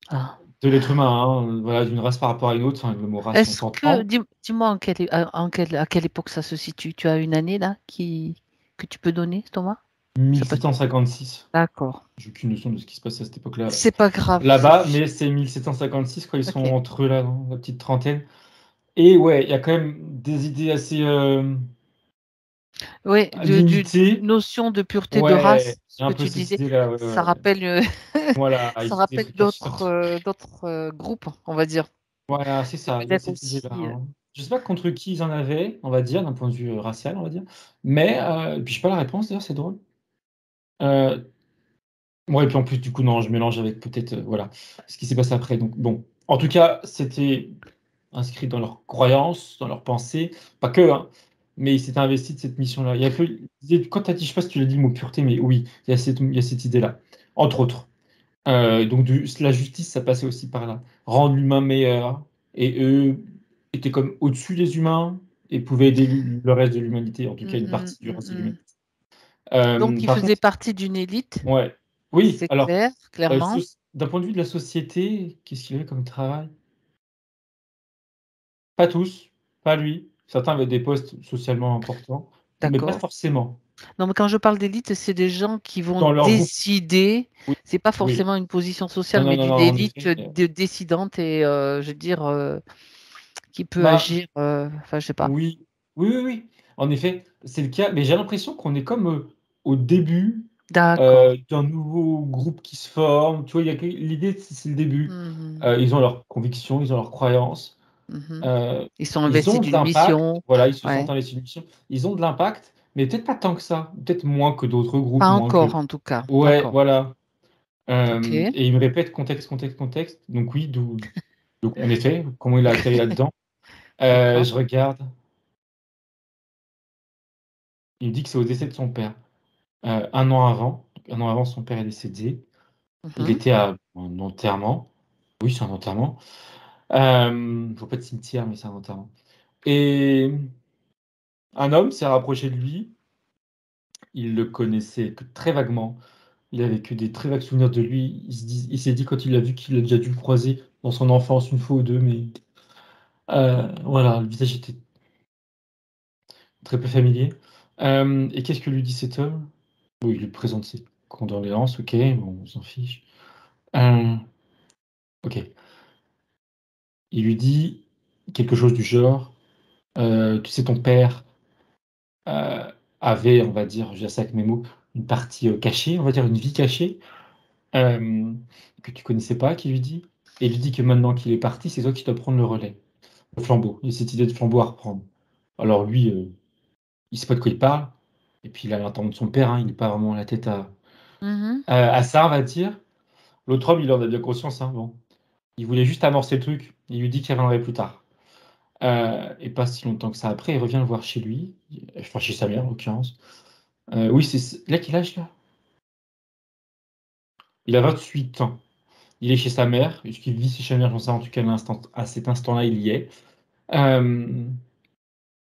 Ah. de l'être humain, hein, voilà, d'une race par rapport à une autre, enfin, le mot race, on Est-ce que, s'entend. dis-moi à quelle époque ça se situe? Tu as une année là que tu peux donner, Thomas? Ça peut... 1756. D'accord. J'ai aucune notion de ce qui se passe à cette époque-là C'est pas grave. là-bas, mais c'est 1756 quand ils sont Ok. entre eux là, dans la petite trentaine. Et ouais, il y a quand même des idées assez Oui, limitées. notion de pureté de Ouais, race, ce il y a un que peu tu ces disais, idées-là. Ouais, ça ouais. rappelle, Voilà, ça ils étaient des rappelle trucs absurdes. d'autres groupes, on va dire. Voilà, c'est Et ça, il y a peut-être cette idée-là. aussi. Hein. Je sais pas contre qui ils en avaient, on va dire, d'un point de vue racial, on va dire. Mais, puis je sais pas la réponse d'ailleurs, c'est drôle. Euh, ouais, et puis en plus, du coup, non, je mélange avec peut-être, voilà, ce qui s'est passé après. Donc, bon. En tout cas, c'était inscrit dans leurs croyances, dans leurs pensées, pas que, hein, mais ils s'étaient investis de cette mission-là. Il y a un peu, quand tu as dit, je sais pas si tu l'as dit le mot pureté, mais oui, il y a cette idée-là, entre autres. Donc la justice, ça passait aussi par là. Rendre l'humain meilleur, et eux étaient comme au-dessus des humains et pouvaient aider le reste de l'humanité, en tout cas Mm, une mm, partie du mm, reste de mm. l'humanité. Donc, il Par faisait contre, partie d'une élite, ouais, oui, c'est alors, clair, clairement. d'un point de vue de la société, qu'est-ce qu'il avait comme travail? Pas tous, pas lui. Certains avaient des postes socialement importants, mais pas D'accord. forcément. Non, mais quand je parle d'élite, c'est des gens qui vont Dans leur groupe, décider. oui, C'est pas oui. forcément une position Non, sociale, non, mais non, d'une non, en élite effet. décidante et, je veux dire, qui peut Bah, agir. Enfin, je sais pas. oui, oui, oui, oui. En effet, c'est le cas. Mais j'ai l'impression qu'on est comme au début D'accord. d'un nouveau groupe qui se forme. Tu vois, il y a l'idée, c'est le début. Mhm, Ils ont leurs convictions, ils ont leurs croyances. mhm. euh, Ils sont ils investis ont de d'une l'impact. mission. Voilà, ils se sentent Ouais. investis d'une mission. Ils ont de l'impact, mais peut-être pas tant que ça. Peut-être moins que d'autres groupes, Pas moins encore, que. en tout cas. Ouais, D'accord. voilà. Ok. Et il me répète contexte, contexte, contexte. Donc oui, d'où. Donc en effet, comment il a atterri là-dedans. D'accord. Je regarde. Il me dit que c'est au décès de son père. Un an avant, son père est décédé. Il Mhm. était à un enterrement. Oui, c'est un enterrement. Je vois pas de cimetière, mais c'est un enterrement. Et un homme s'est rapproché de lui. Il le connaissait que très vaguement. Il avait que des très vagues souvenirs de lui. Il s'est dit quand il l'a vu qu'il a déjà dû le croiser dans son enfance une fois ou deux, mais voilà, le visage était très peu familier. Et qu'est-ce que lui dit cet homme? Bon, il lui présente ses condoléances, ok, bon, on s'en fiche. Euh, ok. Il lui dit quelque chose du genre, tu sais, ton père euh, avait, on va dire, je dis ça avec mes mots, une partie cachée, on va dire une vie cachée, euh, que tu connaissais pas, qui lui dit. Et il lui dit que maintenant qu'il est parti, c'est toi qui dois prendre le relais, le flambeau. Il y a cette idée de flambeau à reprendre. Alors lui, il sait pas de quoi il parle. Et puis il a l'intendant de son père, hein, il n'est pas vraiment la tête Mhm. à ça, on va dire. L'autre homme, il en a bien conscience, hein, bon. Il voulait juste amorcer le truc. Il lui dit qu'il reviendrait plus tard. Et pas si longtemps que ça après, il revient le voir chez lui, enfin chez sa mère en l'occurrence. Oui, là quel âge là? Il a 28 ans. Il est chez sa mère, est-ce qu'il vit chez sa mère, j'en sais rien, en tout cas à cet instant-là, il y est. Euh,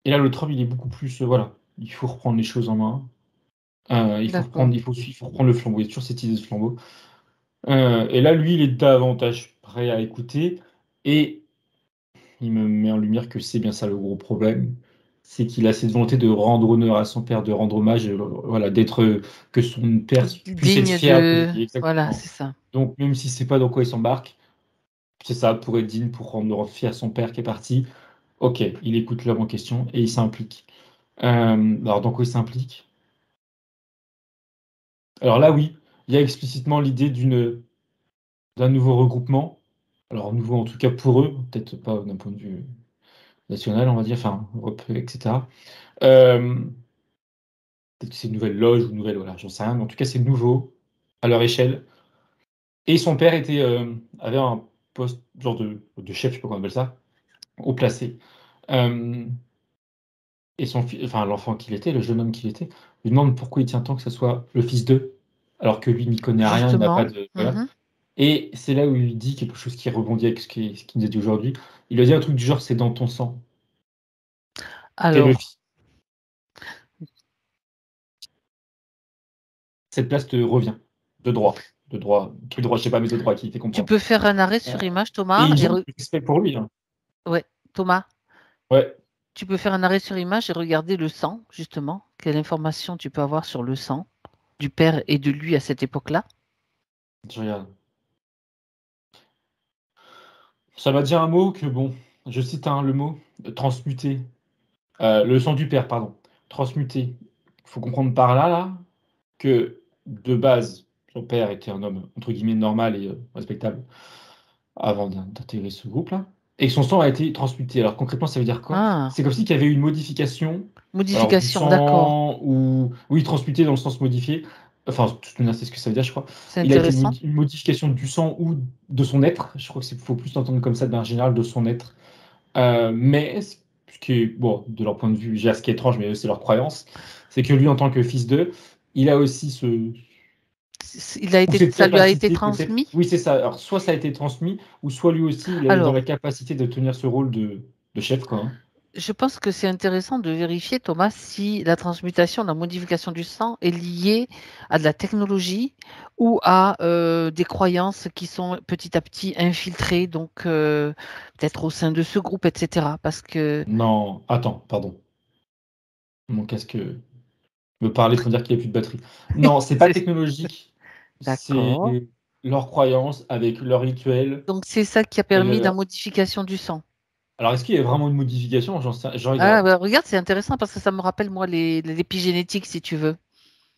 et là, l'autre homme, il est beaucoup plus, voilà, il faut reprendre les choses en main. D'accord. Il faut reprendre le flambeau. Il y a toujours cette idée de flambeau. Et là, lui, il est davantage prêt à écouter et il me met en lumière que c'est bien ça le gros problème. c'est qu'il a cette volonté de rendre honneur à son père, de rendre hommage, voilà, que son père puisse être Digne fier de de... lui, Voilà, exactement. c'est ça. Donc, même si c'est pas dans quoi il s'embarque, c'est ça, pour être digne, pour rendre fier son père qui est parti. Ok, il écoute l'homme en question et il s'implique. Alors, dans quoi il s'implique? Alors là, oui, il y a explicitement l'idée d'un nouveau regroupement. Alors, nouveau en tout cas pour eux, peut-être pas d'un point de vue national, on va dire, enfin, Europe, etc. Peut-être que c'est une nouvelle loge ou une nouvelle, voilà, j'en sais rien, mais en tout cas, c'est nouveau à leur échelle. Et son père avait un poste, genre de chef, je sais pas comment on appelle ça, haut placé. Euh, et enfin, l'enfant qu'il était, le jeune homme qu'il était, lui demande pourquoi il tient tant que ce soit le fils d'eux, alors que lui n'y connaît rien, il n'a pas Justement. de. Voilà. Et c'est là où il dit quelque chose qui rebondit avec ce qu'il nous a dit aujourd'hui. Il a dit un truc du genre, c'est dans ton sang. T'es le Alors, fils. Cette place te revient. De droit. De droit. Quel droit, je sais pas, mais de droit qui fait tu comprendre. peux faire un arrêt Euh, sur image, et Thomas, ils ont du respect pour lui. Hein. Ouais, Thomas, Ouais. tu peux faire un arrêt sur image et regarder le sang, justement. Quelle information tu peux avoir sur le sang du père et de lui à cette époque-là? Je regarde. Ça m'a dit un mot que, bon, je cite le mot, transmuté. Le sang du père, pardon. Transmuté. Il faut comprendre par là, que de base, son père était un homme, entre guillemets, normal et respectable avant d'intégrer ce groupe-là. Et que son sang a été transmuté. Alors concrètement, ça veut dire quoi? Ah, C'est comme si qu'il y avait eu une modification, alors du modification, d'accord. sang, ou oui, transmuté dans le sens modifié. Enfin, de toute manière, c'est ce que ça veut dire, je crois. C'est Il a été intéressant. une modification du sang ou de son être. Je crois qu'il faut plus l'entendre comme ça, d'un général, de son être. Mais ce qui est, bon, de leur point de vue, ce qui est étrange, mais c'est leur croyance, c'est que lui, en tant que fils d'eux, il a aussi ou cette Ça lui a été capacité peut-être. transmis. Oui, c'est ça. Alors, soit ça a été transmis, ou soit lui aussi, il est dans la Alors, capacité de tenir ce rôle de chef, quoi. Hein. je pense que c'est intéressant de vérifier, Thomas, si la transmutation, la modification du sang est liée à de la technologie ou à des croyances qui sont petit à petit infiltrées, donc peut-être au sein de ce groupe, etc. Parce que, Non, attends, pardon. Mon casque me parlait sans dire qu'il n'y a plus de batterie. Non, c'est pas technologique. C'est d'accord. leur croyance avec leur rituel. Donc c'est ça qui a Et permis la modification du sang. Alors, est-ce qu'il y a vraiment une modification? Je Ah, regarde. bah, regarde, c'est intéressant parce que ça me rappelle, moi, l'épigénétique, si tu veux.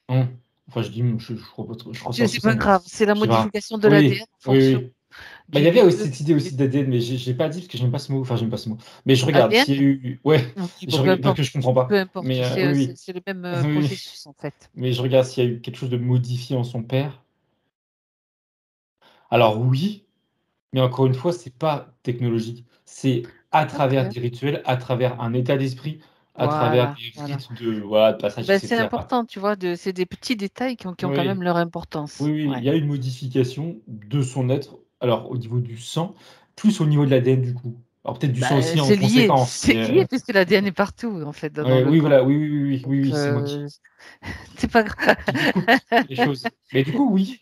Enfin, je crois ça C'est aussi, ça pas me. grave, c'est la Je sais pas. modification de l'ADN Oui, en oui, fonction oui. Bah, il y avait du... aussi cette idée aussi d'ADN, mais j'ai pas dit parce que j'aime pas ce mot. Enfin, j'aime pas ce mot. Mais je regarde ADN? s'il y a eu. Ouais, Oui, je bon, peu regarde parce importe. que je comprends pas. Peu importe, Mais oui, oui. c'est le même Oui, oui. processus en fait. Mais je regarde s'il y a eu quelque chose de modifié en son père. Alors oui, mais encore une fois, c'est pas technologique. C'est à travers Ok, des rituels, à travers un état d'esprit, à travers voilà, des voilà. rites de, voilà, de passage, Ben, c'est etc. important, tu vois, c'est des petits détails qui ont quand même Oui. leur Oui, importance. oui, il Ouais. y a une modification de son être, alors au niveau du sang, plus au niveau de l'ADN du coup. Alors peut-être du sang Ben, aussi en conséquence, c'est mais lié puisque l'ADN est partout en fait dans ouais, le oui, corps. voilà, oui, oui, oui, oui, Donc, oui, oui, c'est moi c'est pas grave. qui découpe les choses. Mais du coup, oui,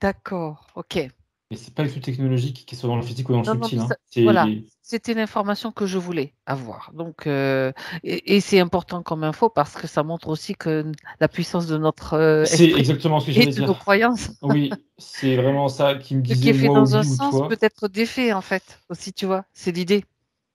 D'accord, ok. mais c'est pas du tout technologique, qu'il soit dans le physique ou dans le Non, non, subtil, mais hein. voilà, C'est c'était l'information que je voulais avoir. Donc, et c'est important comme info parce que ça montre aussi que la puissance de notre c'est esprit exactement ce que et j'allais de nos dire. croyances. Oui, c'est vraiment ça qui me Ce qui disait est fait moi dans un oui ou sens peut toi. être défait en fait, aussi, tu vois. C'est l'idée.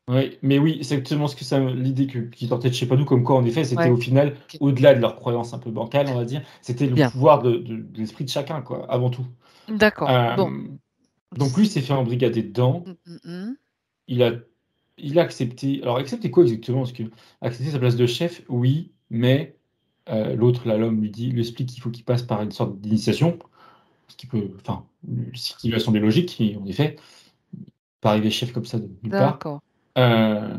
Oui, mais oui, c'est exactement l'idée qui sortait de chez nous, comme quoi en effet, c'était Ouais. au final, Ok. au-delà de leur croyance un peu bancale, on va dire, c'était le Bien. pouvoir de l'esprit de chacun, quoi, avant tout. D'accord. Bon. Euh, donc lui il s'est fait embrigader dedans, Mm, mm, mm. il a, il a accepté, alors accepté quoi exactement? Parce que accepter sa place de chef, oui, mais l'autre, là, l'homme, lui explique qu'il faut qu'il passe par une sorte d'initiation, ce qui peut, enfin, ce qui lui a semblé logique, et en effet, pas arriver chef comme ça de nulle part. D'accord. Euh,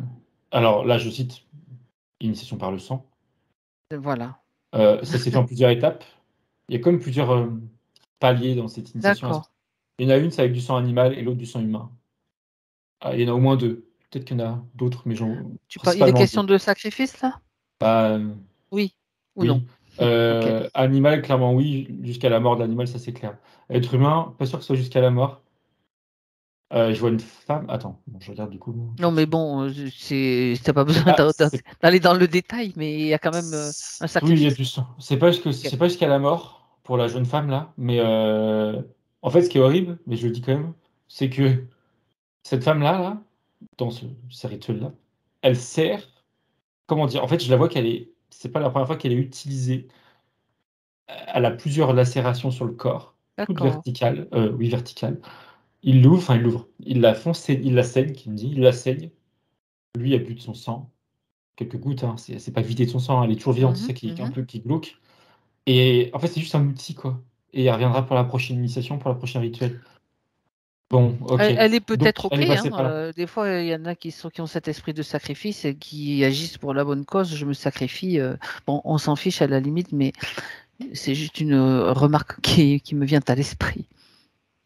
alors là, je cite, initiation par le sang. Voilà. Ça s'est fait en plusieurs étapes. Il y a comme plusieurs paliers dans cette initiation. D'accord. Il y en a une, c'est avec du sang animal et l'autre du sang humain. Ah, il y en a au moins deux. Peut-être qu'il y en a d'autres, mais Il est principalement question deux. de sacrifice là? Bah, Oui ou non? oui. Ok. Animal, clairement oui, jusqu'à la mort de l'animal, ça c'est clair. Être humain, pas sûr que ce soit jusqu'à la mort. Je vois une femme. Attends, bon, je regarde du coup. Non, mais bon, t'as pas besoin Ah, c'est d'aller dans le détail, mais il y a quand même un Oui, il y a sacrifice. du sang. Ok. C'est pas jusqu'à la mort pour la jeune femme là, mais en fait, ce qui est horrible, mais je le dis quand même, c'est que cette femme-là, là, dans ces rituels-là, elle sert, comment dire, en fait, je la vois c'est pas la première fois qu'elle est utilisée. Elle a plusieurs lacérations sur le corps, toutes D'accord. verticales, oui, verticales. Il l'ouvre, il la saigne, qui me dit, il la saigne. Lui a bu de son sang, quelques gouttes, hein, c'est pas vidé de son sang, elle est toujours vivante, c'est Mhm, ça qui est un mhm. peu qui glauque. Et en fait, c'est juste un outil, quoi. Et elle reviendra pour la prochaine initiation, pour la prochaine rituel. Bon, ok. Elle est peut-être Donc, elle OK, est hein. passée par là. Des fois, il y en a qui ont cet esprit de sacrifice et qui agissent pour la bonne cause. Je me sacrifie. Bon, on s'en fiche à la limite, mais c'est juste une remarque qui me vient à l'esprit.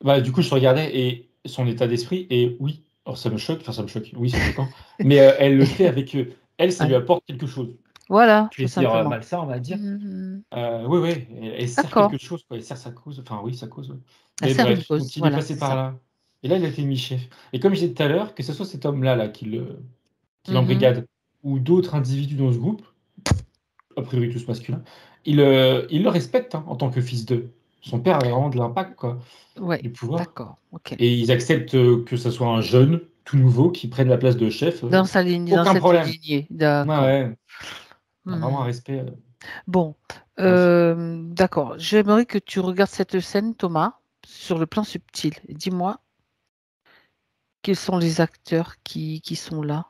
Bah, du coup, je regardais et son état d'esprit, et oui, alors ça me choque, enfin ça me choque, oui, c'est choquant, mais elle le fait avec, elle, ça lui Ouais. apporte quelque chose. Voilà, Je tout vais dire simplement. malsain, on va dire. Mhm. Oui, oui, elle sert D'accord. quelque chose, quoi. Elle sert sa cause, enfin oui, sa cause. Ouais. Elle Mais sert une bref, cause. donc il est Voilà, passé c'est par ça. là. Et là, il a été mi-chef. Et comme je disais tout à l'heure, que ce soit cet homme-là là, qui Mhm. l'embrigade, ou d'autres individus dans ce groupe, a priori tous masculins, il le respecte hein, en tant que fils d'eux. Son père avait vraiment de l'impact, quoi, Ouais, du pouvoir. d'accord. OK. Et ils acceptent que ce soit un jeune, tout nouveau, qui prenne la place de chef. Dans sa ligne, dans Aucun cette problème. lignée. Ouais, D'accord. ouais. On a vraiment un Hmm. respect. Bon, Bref. d'accord. J'aimerais que tu regardes cette scène, Thomas, sur le plan subtil. Dis-moi, quels sont les acteurs qui sont là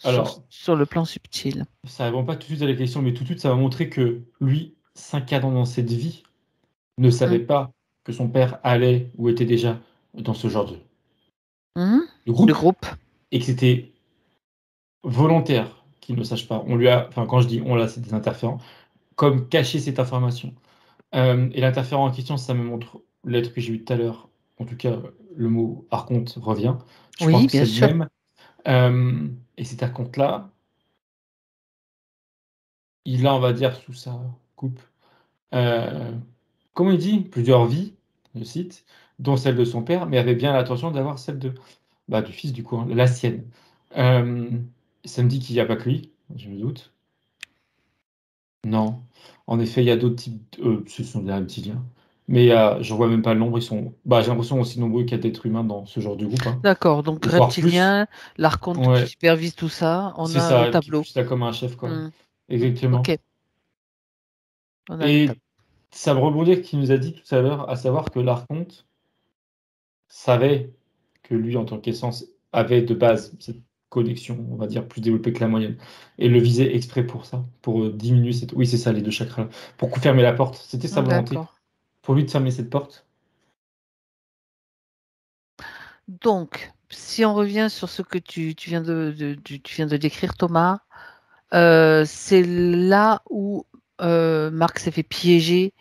Alors, sur le plan subtil? ça répond pas tout de suite à la question, mais tout de suite, ça va montrer que lui, 5 ans dans cette vie, ne Hmm. savait pas que son père allait ou était déjà dans ce genre Mhm. de Le groupe, groupe. et que c'était volontaire qu'il ne sache pas. On lui a, enfin, quand je dis on là, c'est des interférents, comme cacher cette information. Et l'interférent en question, ça me montre l'être que j'ai eu tout à l'heure. En tout cas, le mot archonte revient. Je pense Oui, que bien c'est le sûr. même. Et cet archonte-là, il a, on va dire, sous sa coupe, euh, comment il dit, plusieurs vies, je cite, dont celle de son père, mais avait bien l'intention d'avoir celle du fils du coup, hein, la sienne. Euh, Ça me dit qu'il n'y a pas que lui, je me doute. Non. En effet, il y a d'autres types. Ce sont des reptiliens. Mais j'en vois même pas le nombre. J'ai l'impression aussi nombreux qu'il y a d'êtres humains dans ce genre de groupe, hein. D'accord. Donc, Voire plus. reptilien, l'archonte qui Ouais, supervise tout ça. On c'est a le ça, qui est tableau. plus là comme un chef, quoi. Hmm. Hmm. OK. Exactement. On a le tableau. Et ça me rebondit ce qu'il nous a dit tout à l'heure, à savoir que l'Archonte savait que lui, en tant qu'essence, avait de base cette connexion, on va dire, plus développée que la moyenne. Et le visait exprès pour ça, pour diminuer cette. Oui, c'est ça, les deux chakras. Pour fermer la porte. C'était sa volonté. D'accord. Pour lui de fermer cette porte. Donc, si on revient sur ce que tu viens tu viens de décrire, Thomas, c'est là où Marc s'est fait piéger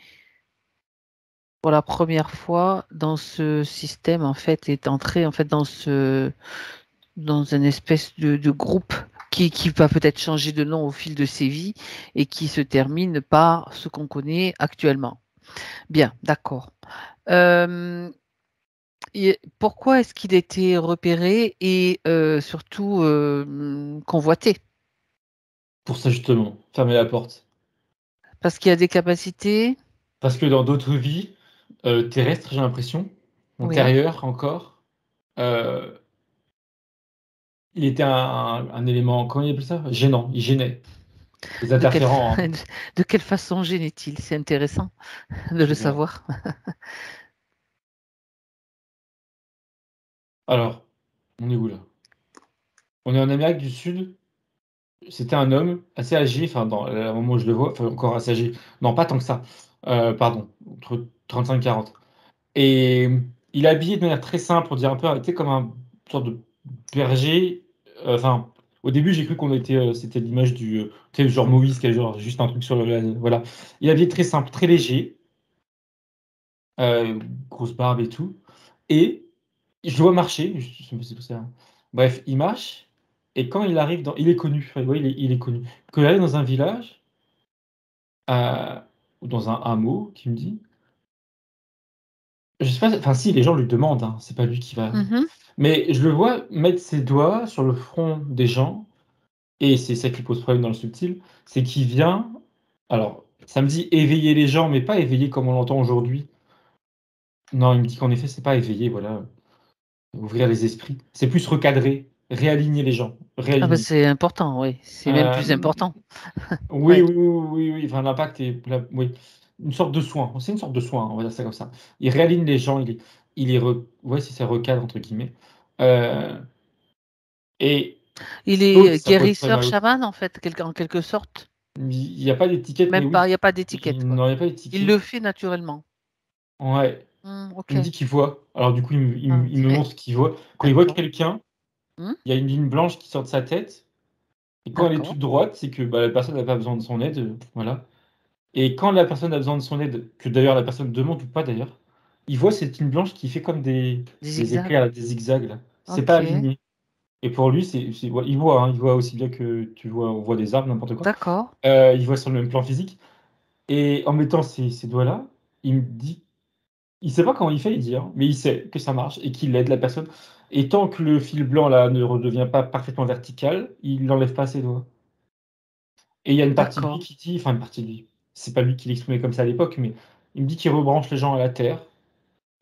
pour la première fois dans ce système, en fait, est entré en fait dans une espèce de groupe qui va peut-être changer de nom au fil de ses vies et qui se termine par ce qu'on connaît actuellement. Bien, d'accord. Euh, Pourquoi est-ce qu'il était repéré et surtout convoité? Pour ça, justement, fermer la porte. Parce qu'il y a des capacités, Parce que dans d'autres vies, terrestres, j'ai l'impression, oui, antérieures encore, euh, il était un élément, comment il appelle ça? Gênant. Il gênait. Les de quelle, interférents, hein. de quelle façon gênait-il? C'est intéressant de Je le regarde. savoir. Alors, on est où là? On est en Amérique du Sud. C'était un homme assez âgé, enfin, dans le moment où je le vois, enfin, encore assez âgé. Non, pas tant que ça. Pardon, entre 35 et 40. Et il est habillé de manière très simple, pour dire un peu, il était comme un sorte de berger. Enfin, au début, j'ai cru qu'on était, c'était l'image tu sais, genre Moïse, qui a genre juste un truc sur voilà. Il est habillé très simple, très léger, euh, grosse barbe et tout. Et je le vois marcher, c'est pour ça, hein. Bref, il marche, et quand il arrive il est connu, enfin, ouais, il est connu. Quand il arrive dans un village, euh, ou dans un hameau, qui me dit, je sais pas, enfin si, les gens lui demandent, hein, c'est pas lui qui va. Mhm. Mais je le vois mettre ses doigts sur le front des gens, et c'est ça qui pose problème dans le subtil, c'est qu'il vient, alors ça me dit éveiller les gens, mais pas éveiller comme on l'entend aujourd'hui. Non, il me dit qu'en effet, c'est pas éveiller, voilà, ouvrir les esprits. C'est plus recadrer, réaligner les gens, Ah bah, réaligner. c'est important, oui, c'est même plus Euh, important. oui, Ouais, oui, oui, oui, oui, enfin, l'impact est, oui, une sorte de soin. C'est une sorte de soin, on va dire ça comme ça. Il réaligne les gens, ouais, c'est ça, recadre entre guillemets. Euh, et il l'autre, est ça pose problème guérisseur à l'autre. chaman en fait, en quelque sorte. Il n'y a pas d'étiquette, mais Même oui. pas, il y a pas d'étiquette, quoi. Non, il n'y a pas Il le d'étiquette. fait naturellement. Ouais. Il me OK. dit qu'il voit. Alors du coup, Ah, il me ouais, montre ce qu'il voit. Quand il voit d'accord. quelqu'un, Mmh, il y a une ligne blanche qui sort de sa tête. Et quand elle est d'accord, toute droite, c'est que bah, la personne n'a pas besoin de son aide. Voilà. Et quand la personne a besoin de son aide, que d'ailleurs la personne demande ou pas d'ailleurs, il voit cette ligne blanche qui fait comme des des zigzags. éclairs, là, des zigzags. Là. C'est pas OK, aligné. Et pour lui, ouais, il voit, hein, il voit aussi bien que tu vois, on voit des arbres, n'importe quoi. d'accord, Il voit sur le même plan physique. Et en mettant ses doigts-là, il me dit, il sait pas comment il fait, il dit, hein, mais il sait que ça marche et qu'il aide la personne. Et tant que le fil blanc là ne redevient pas parfaitement vertical, il n'enlève pas ses doigts. Et il y a une partie de lui d'accord. qui dit, enfin une partie de lui, c'est pas lui qui l'exprimait comme ça à l'époque, mais il me dit qu'il rebranche les gens à la terre,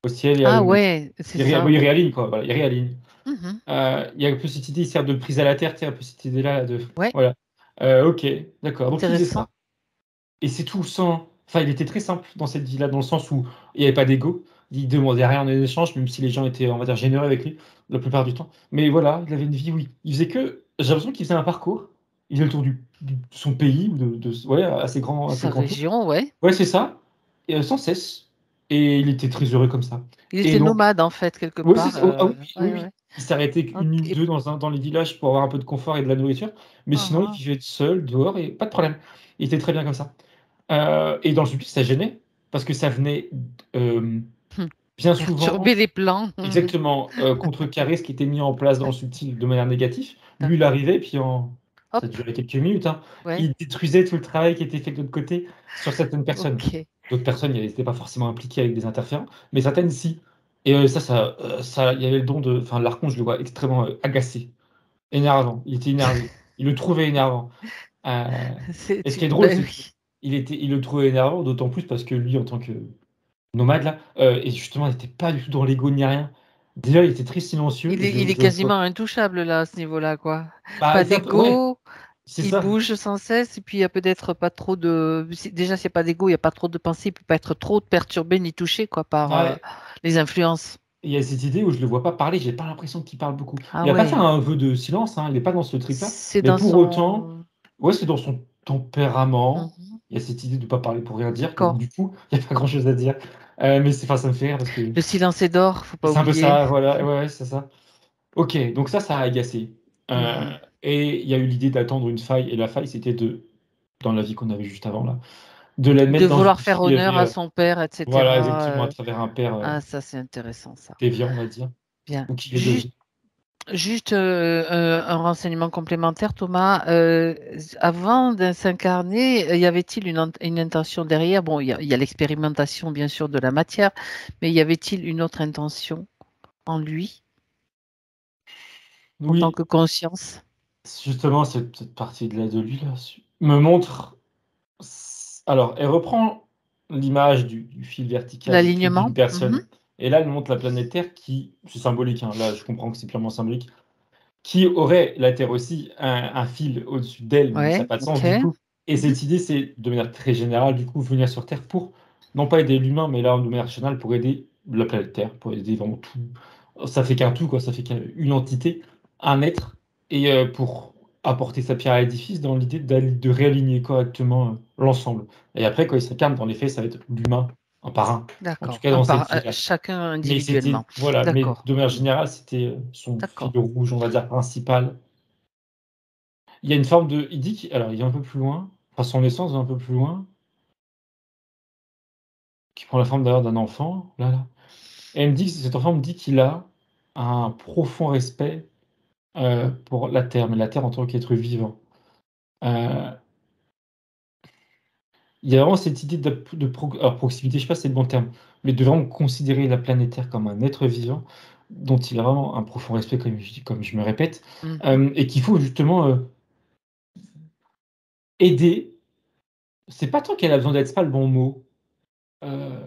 au ciel et à Ah l'eau. ouais, c'est ça. Il réaligne quoi, voilà, il réaligne. Mmh. Il y a un peu cette idée, il sert de prise à la terre, tu sais, un peu cette idée-là de, Ouais, voilà. Ok, d'accord. Donc il faisait intéressant. ça. Et c'est tout sans. Enfin, il était très simple dans cette vie-là, dans le sens où il n'y avait pas d'ego. Il demandait rien en échange, même si les gens étaient, on va dire, généreux avec lui, la plupart du temps. Mais voilà, il avait une vie, oui. Il faisait que. J'ai l'impression qu'il faisait un parcours. Il faisait le tour de son pays, ou ouais, assez Sa grand tour. région, ouais. Ouais, c'est ça. Et, sans cesse. Et il était très heureux comme ça. Il Et était donc, nomade en fait quelque oui, c'est part, ça. Oh, ah oui, oui, ouais, oui. ouais. Il s'arrêtait une nuit ou OK. deux dans les villages pour avoir un peu de confort et de la nourriture. Mais Hein, sinon, il hein. vivait seul, dehors, et pas de problème. Il était très bien comme ça. Et dans le subtil, ça gênait, parce que ça venait euh, Mmh. bien souvent Perturber les plans. exactement contrecarrer ce qui était mis en place dans le subtil de manière négative. Lui, il D'accord. arrivait, puis ça Hop, durait quelques minutes, hein, ouais. il détruisait tout le travail qui était fait de l'autre côté sur certaines personnes. OK. D'autres personnes, ils n'étaient pas forcément impliquées avec des interférents, mais certaines, si. Et il y avait le don de. Enfin, l'archange, je le vois extrêmement agacé, énervant. Il était énervé. Il le trouvait énervant. Euh, C'est et ce qui est tu drôle, ben c'est oui. il le trouvait énervant, d'autant plus parce que lui, en tant que nomade, là, et justement, il n'était pas du tout dans l'ego ni rien. Déjà, il était très silencieux. Il est quasiment intouchable là, à ce niveau-là, quoi. Bah, Pas c'est un peu, ouais, d'ego, c'est il ça. bouge sans cesse et puis il y a peut-être pas trop de déjà s'il y a pas d'ego, il y a pas trop de pensée, il peut pas être trop perturbé ni touché quoi par, Ouais. les influences. Il y a cette idée où je le vois pas parler, j'ai pas l'impression qu'il parle beaucoup. Ah Il a pas fait ouais, un vœu de silence, hein, il n'est pas dans ce truc-là. c'est Mais dans pour autant, son ouais, c'est dans son tempérament. mmh Il y a cette idée de pas parler pour rien dire, donc d'accord. du coup, il n'y a pas grand-chose à dire. Mais enfin, ça me fait rire parce que Le silence est d'or, faut pas c'est un peu oublier. ça, voilà, ouais, ouais, c'est ça. Ok, donc ça a agacé. Mmh. Et il y a eu l'idée d'attendre une faille, et la faille, c'était dans la vie qu'on avait juste avant là, de la De mettre dans une vouloir vie faire où il y avait, honneur à son père et voilà, exactement, à cetera, travers un père ah ça c'est intéressant ça. déviant, on va dire, Bien. ou qui est Juste devenu. Juste, un renseignement complémentaire, Thomas. Avant de s'incarner, y avait-il une intention derrière? Bon, il y a l'expérimentation, bien sûr, de la matière, mais y avait-il une autre intention en lui, en tant Oui, que conscience? justement, cette partie de lui là me montre. Alors, elle reprend l'image du fil vertical autour L'alignement? d'une Mmh. personne, et là, elle montre la planète Terre qui, c'est symbolique, hein, là, je comprends que c'est purement symbolique, qui aurait la Terre aussi un fil au-dessus d'elle, donc ça n'a Ouais, pas de sens OK. du coup. Et Mmh. cette idée, c'est de manière très générale, du coup, venir sur Terre pour, non pas aider l'humain, mais là, de manière générale, pour aider la planète Terre, pour aider vraiment tout. Ça fait qu'un tout, quoi, ça fait qu'une entité, un être, et pour apporter sa pierre à l'édifice dans l'idée de réaligner correctement l'ensemble. Et après, quand il s'incarne, dans les faits, ça va être l'humain, un par un, en tout D'accord. cas dans cette vie-là. Chacun Mais c'était, individuellement. voilà, mais D'accord, de manière générale, c'était son fil d'accord. rouge, on va dire, principal. Il y a une forme de. Il dit qu'il alors, il est un peu plus loin, enfin, son essence va un peu plus loin, qui prend la forme d'ailleurs d'un enfant. Là, là. Et elle me dit, cet enfant me dit qu'il a un profond respect pour la Terre, mais la Terre en tant qu'être vivant. Euh, il y a vraiment cette idée alors, proximité, je sais pas si c'est le bon terme, mais de vraiment considérer la planète Terre comme un être vivant. dont il a vraiment un profond respect, comme je me répète, Mhm. et qu'il faut justement aider. C'est pas tant qu'elle a besoin d'aide, c'est pas le bon mot. Euh,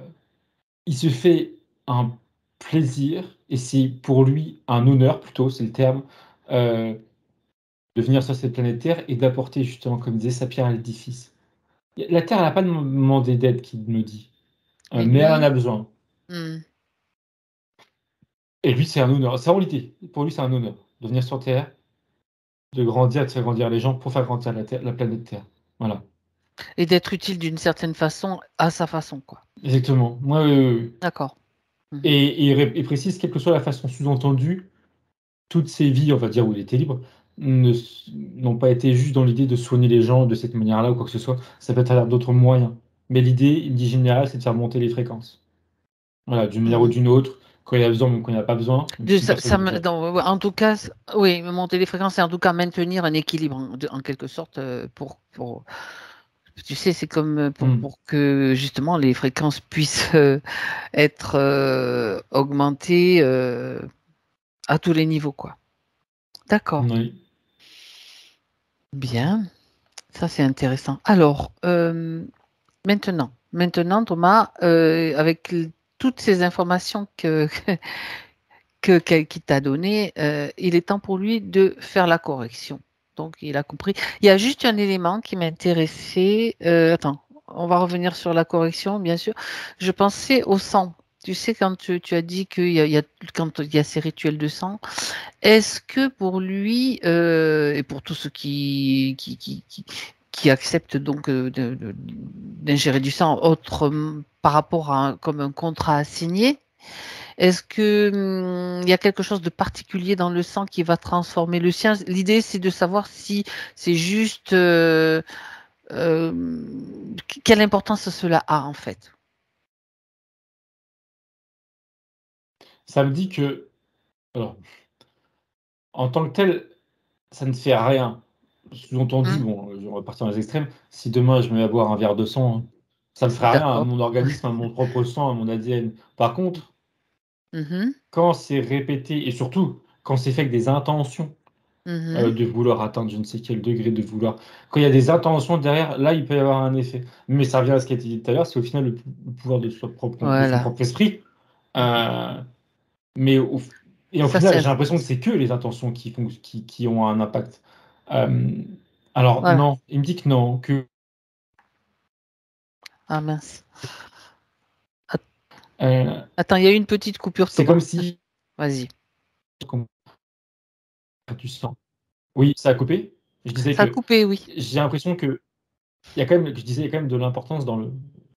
il se fait un plaisir, et c'est pour lui un honneur plutôt, c'est le terme, euh, de venir sur cette planète Terre et d'apporter justement, comme il disait, sa pierre à l'édifice. La Terre n'a pas demandé d'aide, qu'il me dit, Mais mais elle en a lui, besoin. hmm, Et lui, c'est un honneur. C'est en réalité, pour lui, c'est un honneur de venir sur Terre, de grandir, de faire grandir les gens pour faire grandir la planète Terre. Voilà, et d'être utile d'une certaine façon à sa façon, quoi. exactement. Moi, oui. D'accord. Mhm. Et il précise, quelle que soit la façon sous-entendue, toutes ses vies, on va dire, où il était libre, n'ont pas été juste dans l'idée de soigner les gens de cette manière-là ou quoi que ce soit. Ça peut être à travers d'autres moyens. Mais l'idée, il me dit générale, c'est de faire monter les fréquences. Voilà, d'une manière ou Mhm. d'une autre, quand il y a besoin, même quand il n'y a pas besoin, même si une personne veut dire. En tout cas, oui, monter les fréquences, c'est en tout cas maintenir un équilibre, en quelque sorte, tu sais, c'est comme Hmm. pour que justement les fréquences puissent être augmentées à tous les niveaux, quoi. D'accord. Oui. Bien. Ça, c'est intéressant. Alors, maintenant, Thomas, avec toutes ces informations qu'il t'a données, il est temps pour lui de faire la correction. Donc, il a compris. Il y a juste un élément qui m'intéressait. Attends, on va revenir sur la correction, bien sûr. Je pensais au sang. Tu sais, quand tu as dit quand il y a ces rituels de sang, est-ce que pour lui, et pour tous ceux qui acceptent donc d'ingérer du sang autre par rapport à comme un contrat à signer, est-ce que il y a quelque chose de particulier dans le sang qui va transformer le sien? L'idée, c'est de savoir si c'est juste euh, quelle importance cela a en fait. Ça me dit que, alors, en tant que tel, ça ne fait rien. Sous-entendu, Hmm. bon, on va partir dans les extrêmes. Si demain je me mets à boire un verre de sang, hein, ça ne fera rien à D'accord. mon organisme, à mon propre sang, à mon ADN. Par contre, Mhm, quand c'est répété, et surtout quand c'est fait avec des intentions, mhm. de vouloir atteindre je ne sais quel degré, de vouloir. Quand il y a des intentions derrière, là, il peut y avoir un effet. Mais ça revient à ce qui a été dit tout à l'heure, c'est au final le pouvoir de son Voilà. propre esprit. Mhm. Euh, mais au, et au Ça, final, c'est j'ai l'impression que intéressant. c'est que les intentions qui ont un impact. Euh, alors, Voilà. non, il me dit que non, que Ah mince. Att- euh, Attends, il y a eu une petite coupure, c'est comme Thomas. si. Vas-y. Tu sens. Oui, ça a coupé. Je disais Ça a que coupé, oui. j'ai l'impression que il y a quand même, je disais, il y a quand même de l'importance dans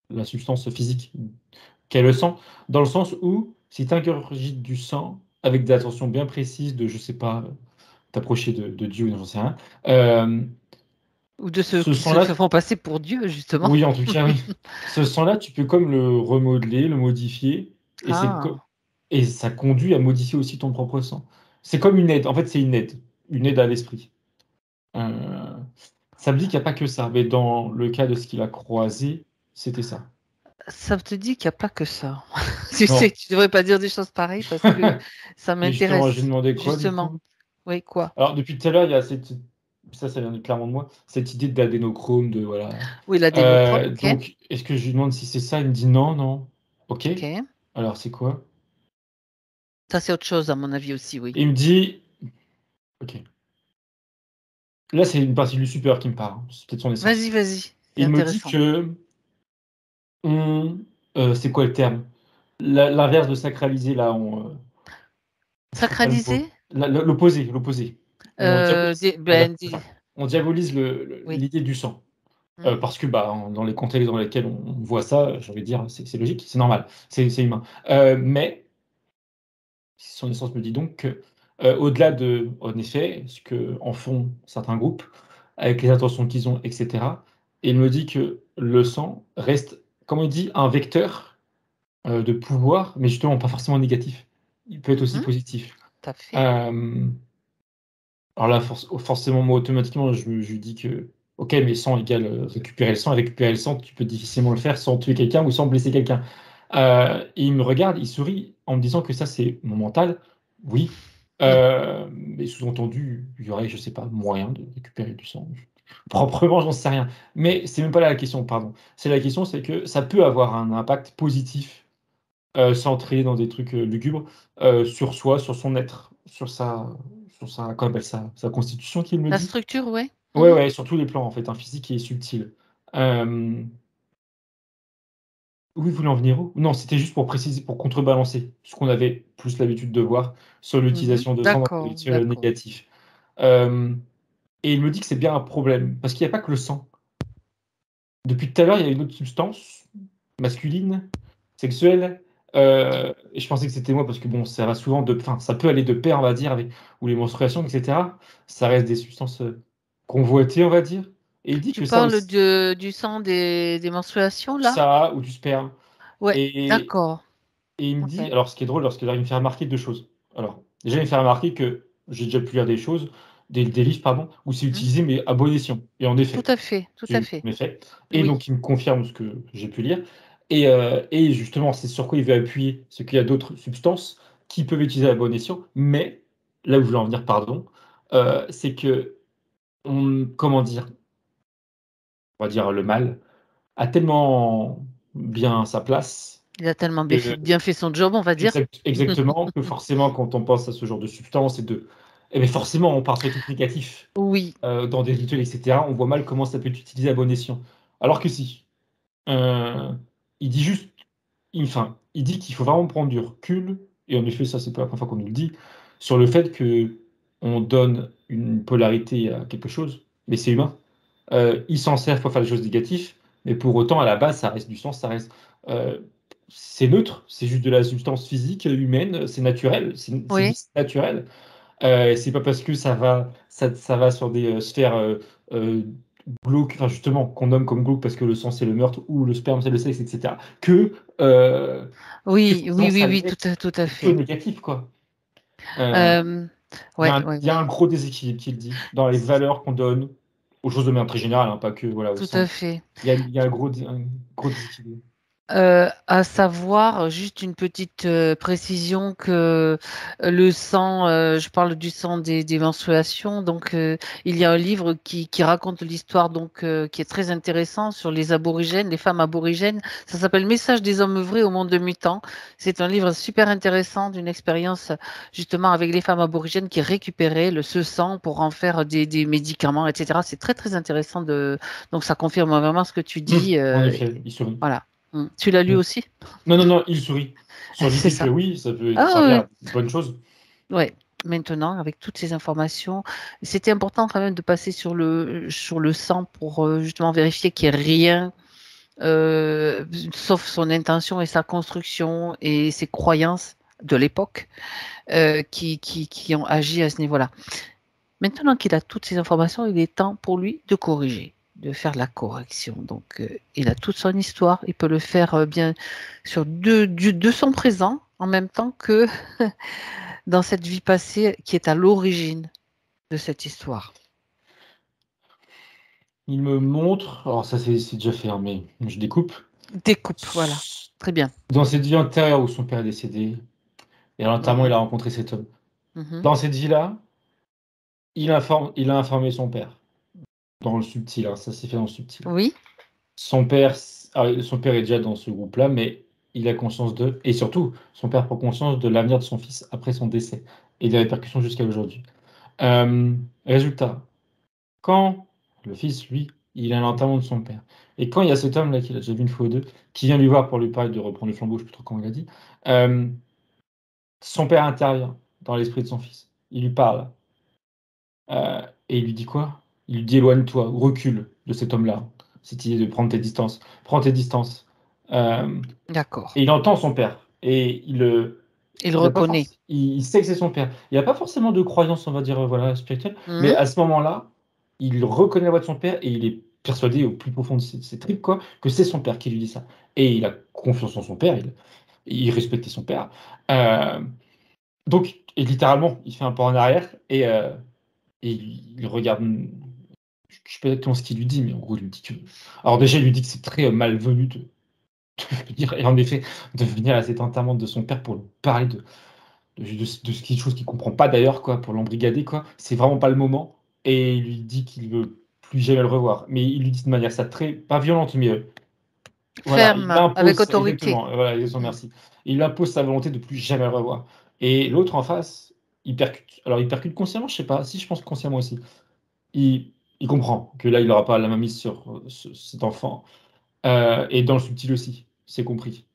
la substance physique qu'est le sang, dans le sens où si tu ingurgites du sang avec des attentions bien précises de, je sais pas, t'approcher de Dieu, ou j'en sais rien, euh, Ou de ceux ce qui se sang-là, font passer pour Dieu, justement. oui, en tout cas, oui, ce sang-là, tu peux comme le remodeler, le modifier, et, Ah. et ça conduit à modifier aussi ton propre sang. C'est comme une aide, en fait, c'est une aide à l'esprit. Euh, Ça me dit qu'il n'y a pas que ça, mais dans le cas de ce qu'il a croisé, c'était ça. Ça te dit qu'il n'y a pas que ça. Tu sais Non. que tu ne devrais pas dire des choses pareilles parce que ça Mais justement, j'ai m'intéresse, demandé quoi du justement. coup? Oui, quoi? Alors, depuis tout à l'heure, il y a ça vient clairement de moi, cette idée d'adénochrome, de voilà. Oui, l'adénochrome, ok. Donc, est-ce que je lui demande si c'est ça? Il me dit non, non. Ok. Ok. Alors, c'est quoi? Ça, c'est autre chose, à mon avis aussi, oui. Il me dit, ok. Là, c'est une partie du super qui me parle, hein. C'est peut-être son Vas-y, essence. vas-y. C'est Il me dit intéressant. que c'est quoi le terme? L'inverse de sacraliser, là, je trouve pas le mot. Sacralisé? L'opposé. On diabolise, voilà, Ben, c'est ça. On diabolise oui. l'idée du sang. Hmm. Parce que bah, dans les contextes dans lesquels on voit ça, j'ai envie de dire, c'est logique, c'est normal, c'est humain. Mais son essence me dit donc que, au-delà de, en effet, ce que en font certains groupes, avec les intentions qu'ils ont, etc., il me dit que le sang reste, comme il dit, un vecteur de pouvoir, mais justement pas forcément négatif. Il peut être aussi Mhm. positif. Tout à fait. Euh, Alors là, forcément, moi, automatiquement, je lui dis que, ok, mais sang égale récupérer le sang. Et récupérer le sang, tu peux difficilement le faire sans tuer quelqu'un ou sans blesser quelqu'un. Et il me regarde, il sourit en me disant que ça, c'est mon mental, oui. Mais sous-entendu, il y aurait, je sais pas, moyen de récupérer du sang. Proprement, j'en sais rien. Mais c'est même pas là la question, pardon. C'est la question, c'est que ça peut avoir un impact positif, centré dans des trucs, lugubres, sur soi, sur son être, sur sa comment on appelle ça? Sa constitution qu'il me La dit? structure, ouais. Ouais, Mmh. ouais, sur tous les plans, en fait, physique et subtil. Hem Où vous voulez en venir où? Non, c'était juste pour préciser, pour contrebalancer ce qu'on avait plus l'habitude de voir sur Mmh. l'utilisation de sang dans les D'accord, rituels d'accord. négatifs. Hem et il me dit que c'est bien un problème, parce qu'il y a pas que le sang. Depuis tout à l'heure, il y a une autre substance masculine, sexuelle, et je pensais que c'était moi parce que bon, ça va souvent ça peut aller de pair, on va dire, avec ou les menstruations et cetera. Ça reste des substances, convoitées, on va dire, et il dit Tu que ça parles aussi, du sang des menstruations, là? ça ou du sperme, Ouais, et d'accord. Et il me dit, OK. alors ce qui est drôle, lorsque il me fait remarquer 2 choses. Alors, déjà, il me fait remarquer que j'ai déjà pu lire des choses, des livres, pardon, où c'est Mmh. utilisé, mais à bon escient. Et en Tout effet, à fait, tout à c'est fait. en effet. Et Oui. donc, il me confirme ce que j'ai pu lire. Et justement, c'est sur quoi il veut appuyer, c'est qu'il y a d'autres substances qui peuvent être utilisées à bon escient. Mais là où je voulais en venir, pardon, c'est que comment dire? On va dire le mal a tellement bien sa place Il a tellement que bien fait son job, on va dire. Exactement, que forcément quand on pense à ce genre de substance et beh, forcément on part sur des trucs négatifs, Oui, dans des rituels et cetera, on voit mal comment ça peut être utilisé à bon escient. Alors que si, heu, il dit juste il dit qu'il faut vraiment prendre du recul, et en effet ça c'est pas la première fois qu'on nous le dit, sur le fait qu'on donne une polarité à quelque chose, mais c'est humain. Ils s'en servent pour faire des choses négatives, mais pour autant, à la base, ça reste du sang, heu, c'est neutre, c'est juste de la substance physique, humaine, c'est naturel, c'est oui, juste naturel. C'est pas parce que ça va sur des, sphères, glauques, enfin justement, qu'on nomme comme glauques parce que le sang, c'est le meurtre ou le sperme, c'est le sexe et cetera, heu, que oui, forcément oui, oui, ça oui, l'est tout à plutôt fait. négatif, quoi. Heu, Hem, il y ouais, a un ouais, il y a ouais. un gros déséquilibre qu'il dit dans les valeurs qu'on donne aux choses de manière très générale, hein, pas que, voilà, au Tout sang. à fait. Il y a un gros déséquilibre. À savoir, juste une petite, précision que, le sang, je parle du sang des menstruations, donc il y a un livre qui raconte l'histoire, donc qui est très intéressant sur les aborigènes, les femmes aborigènes. Ça s'appelle «Message des hommes vrais au monde de mutant». C'est un livre super intéressant d'une expérience, justement avec les femmes aborigènes qui récupéraient ce sang pour en faire des médicaments et cetera. C'est très, très intéressant donc ça confirme vraiment ce que tu dis, En effet, il sourit. voilà. Tu l'as lu Mmh. aussi? Non, non, non, il sourit. Sur C'est l'idée que ça. oui, ça peut Ah servir ouais, à de bonnes choses. ouais. Maintenant, avec toutes ces informations, c'était important quand même de passer sur le sang pour justement vérifier qu'il n'y ait rien, sauf son intention et sa construction et ses croyances de l'époque, qui ont agi à ce niveau-là. Maintenant qu'il a toutes ces informations, il est temps pour lui de corriger, de faire la correction. Donc, il a toute son histoire, il peut le faire bien sur de son présent en même temps que dans cette vie passée qui est à l'origine de cette histoire. Il me montre, alors ça c'est déjà fait, hein, mais je découpe. Découpe, voilà. Très bien. Dans cette vie antérieure où son père est décédé et à l'enterrement, il Mhm, a rencontré cet homme. mhm. Dans cette vie-là, il a informé son père, dans le subtil, hein, ça s'est fait dans le subtil. Oui, Son père est déjà dans ce groupe-là, mais il a conscience et surtout, son père prend conscience de l'avenir de son fils après son décès et des répercussions jusqu'à aujourd'hui. Résultat, quand le fils, lui, il est à l'enterrement de son père, et quand il y a cet homme-là, qu'il a déjà vu une fois ou deux, qui vient lui voir pour lui parler de reprendre le flambeau, je sais plus trop comment il a dit, hem, son père intervient dans l'esprit de son fils. Il lui parle, et il lui dit quoi? Il lui dit: «Éloigne-toi, recule de cet homme-là». Cette idée de prendre tes distances. Prends tes distances. Hem d'accord. Et il entend son père et Il il a pas reconnaît. forc il sait que c'est son père. Il a pas forcément de croyance, on va dire, voilà, spirituelle, mais Mhm. à ce moment-là, il reconnaît la voix de son père et il est persuadé au plus profond de ses tripes, quoi, que c'est son père qui lui dit ça, et il a confiance en son père, il respectait son père, donc et littéralement, il fait un pas en arrière et il regarde, je sais pas exactement ce qu'il lui dit, mais en gros, il lui dit que alors déjà, il lui dit que c'est très, malvenu Et en effet, de venir à cet enterrement de son père pour lui parler de quelque chose qu'il comprend pas d'ailleurs, quoi, pour l'embrigader, quoi. C'est vraiment pas le moment. Et il lui dit qu'il veut plus jamais le revoir. Mais il lui dit de manière ça très, pas violente, mais voilà, il Ferme, avec impose, autorité. exactement, voilà, exactement, Mm. merci. Il impose sa volonté de plus jamais le revoir. Et l'autre en face, il percute. Alors il percute consciemment, je sais pas, si je pense consciemment aussi. Il comprend que là, il n'aura pas la main mise sur cet enfant. Et dans le subtil aussi, c'est compris.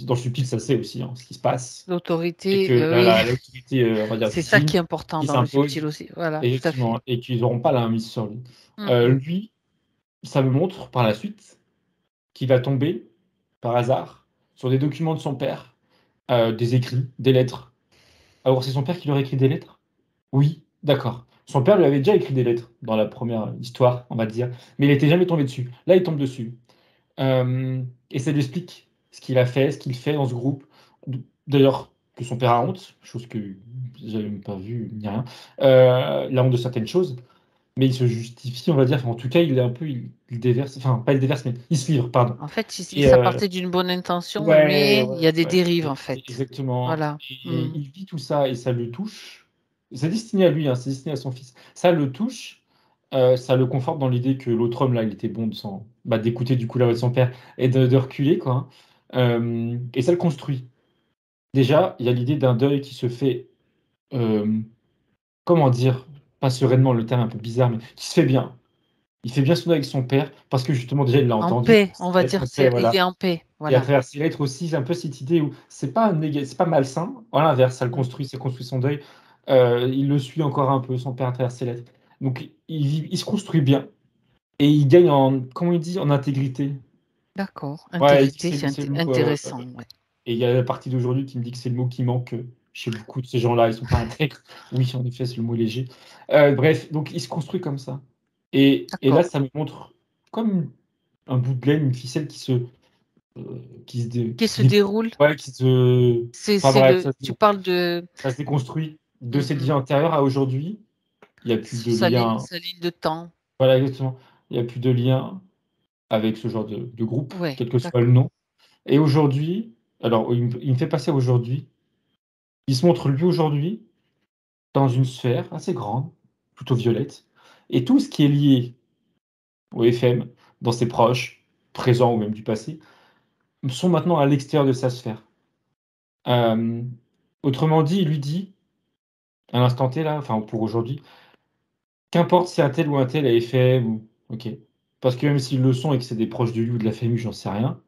Dans le subtil, ça sait aussi, hein, ce qui se passe. Et L'autorité, que oui, l'autorité, on va dire, c'est ça qui divine, est important qui dans le subtil s'impose, aussi. Voilà, tout à fait. effectivement, et qu'ils n'auront pas la main mise sur lui. Mm, mm. Lui, ça me montre par la suite qu'il va tomber, par hasard, sur des documents de son père, des écrits, des lettres. Alors, c'est son père qui lui aurait écrit des lettres? Oui, d'accord. Son père lui avait déjà écrit des lettres dans la première histoire, on va dire, mais il n'était jamais tombé dessus. Là, il tombe dessus. Et ça lui explique ce qu'il a fait, ce qu'il fait dans ce groupe. D'ailleurs, que son père a honte, chose que j'avais même pas vue ni rien. Il a honte de certaines choses, mais il se justifie, on va dire. Enfin, en tout cas, il est un peu, il déverse, enfin, pas il déverse, mais il se livre, pardon. En fait, Et ça partait d'une bonne intention, ouais, mais il ouais, y a des ouais, dérives, en fait. exactement. Voilà. Et Mm. il vit tout ça et ça le touche. C'est destiné à lui, hein, c'est destiné à son fils. Ça le touche, ça le conforte dans l'idée que l'autre homme là, il était bon d'écouter du coup la voix de son père et de reculer, quoi, hein. Et ça le construit. Déjà, il y a l'idée d'un deuil qui se fait, euh, comment dire, pas sereinement, le terme est un peu bizarre, mais qui se fait bien. Il fait bien son deuil avec son père parce que justement déjà il l'a En entendu. paix, on va dire, il Voilà. est en paix. Et à Voilà. travers ces lettres aussi, j'ai un peu cette idée où c'est pas malsain. À l'inverse, ça le Mm. construit, ça construit son deuil. Il le suit encore un peu, son père, à travers ses lettres. Donc, il se construit bien. Et il gagne en, comment il dit, en intégrité. D'accord. Ouais, il dit que Intégrité, c'est c'est le mot. intéressant. Ouais. Et il y a la partie d'aujourd'hui qui me dit que c'est le mot qui manque chez beaucoup de ces gens-là. Ils sont pas intègres. Oui, en effet, c'est le mot léger. Bref, donc il se construit comme ça. Et là, D'accord. ça me montre comme un bout de laine, une ficelle Qui qui se se dé- déroule, ouais, qui se, enfin bref, tu parles de ça s'est construit de mm, cette vie mm. antérieure à aujourd'hui. Il n'y a plus Sur de lien. sa ligne de temps. Voilà, exactement. Il n'y a plus de lien avec ce genre de groupe, Ouais, quel que soit le d'accord. nom. Et aujourd'hui, alors il me fait passer aujourd'hui. Il se montre lui aujourd'hui dans une sphère assez grande, plutôt violette, et tout ce qui est lié au FM, dans ses proches, présents ou même du passé, sont maintenant à l'extérieur de sa sphère. Euh, Autrement dit, il lui dit, à l'instant T, là, enfin pour aujourd'hui, qu'importe si un tel ou un tel a FM, ou... ok. Parce que même s'ils le sont et que c'est des proches de lui ou de la famille, j'en sais rien,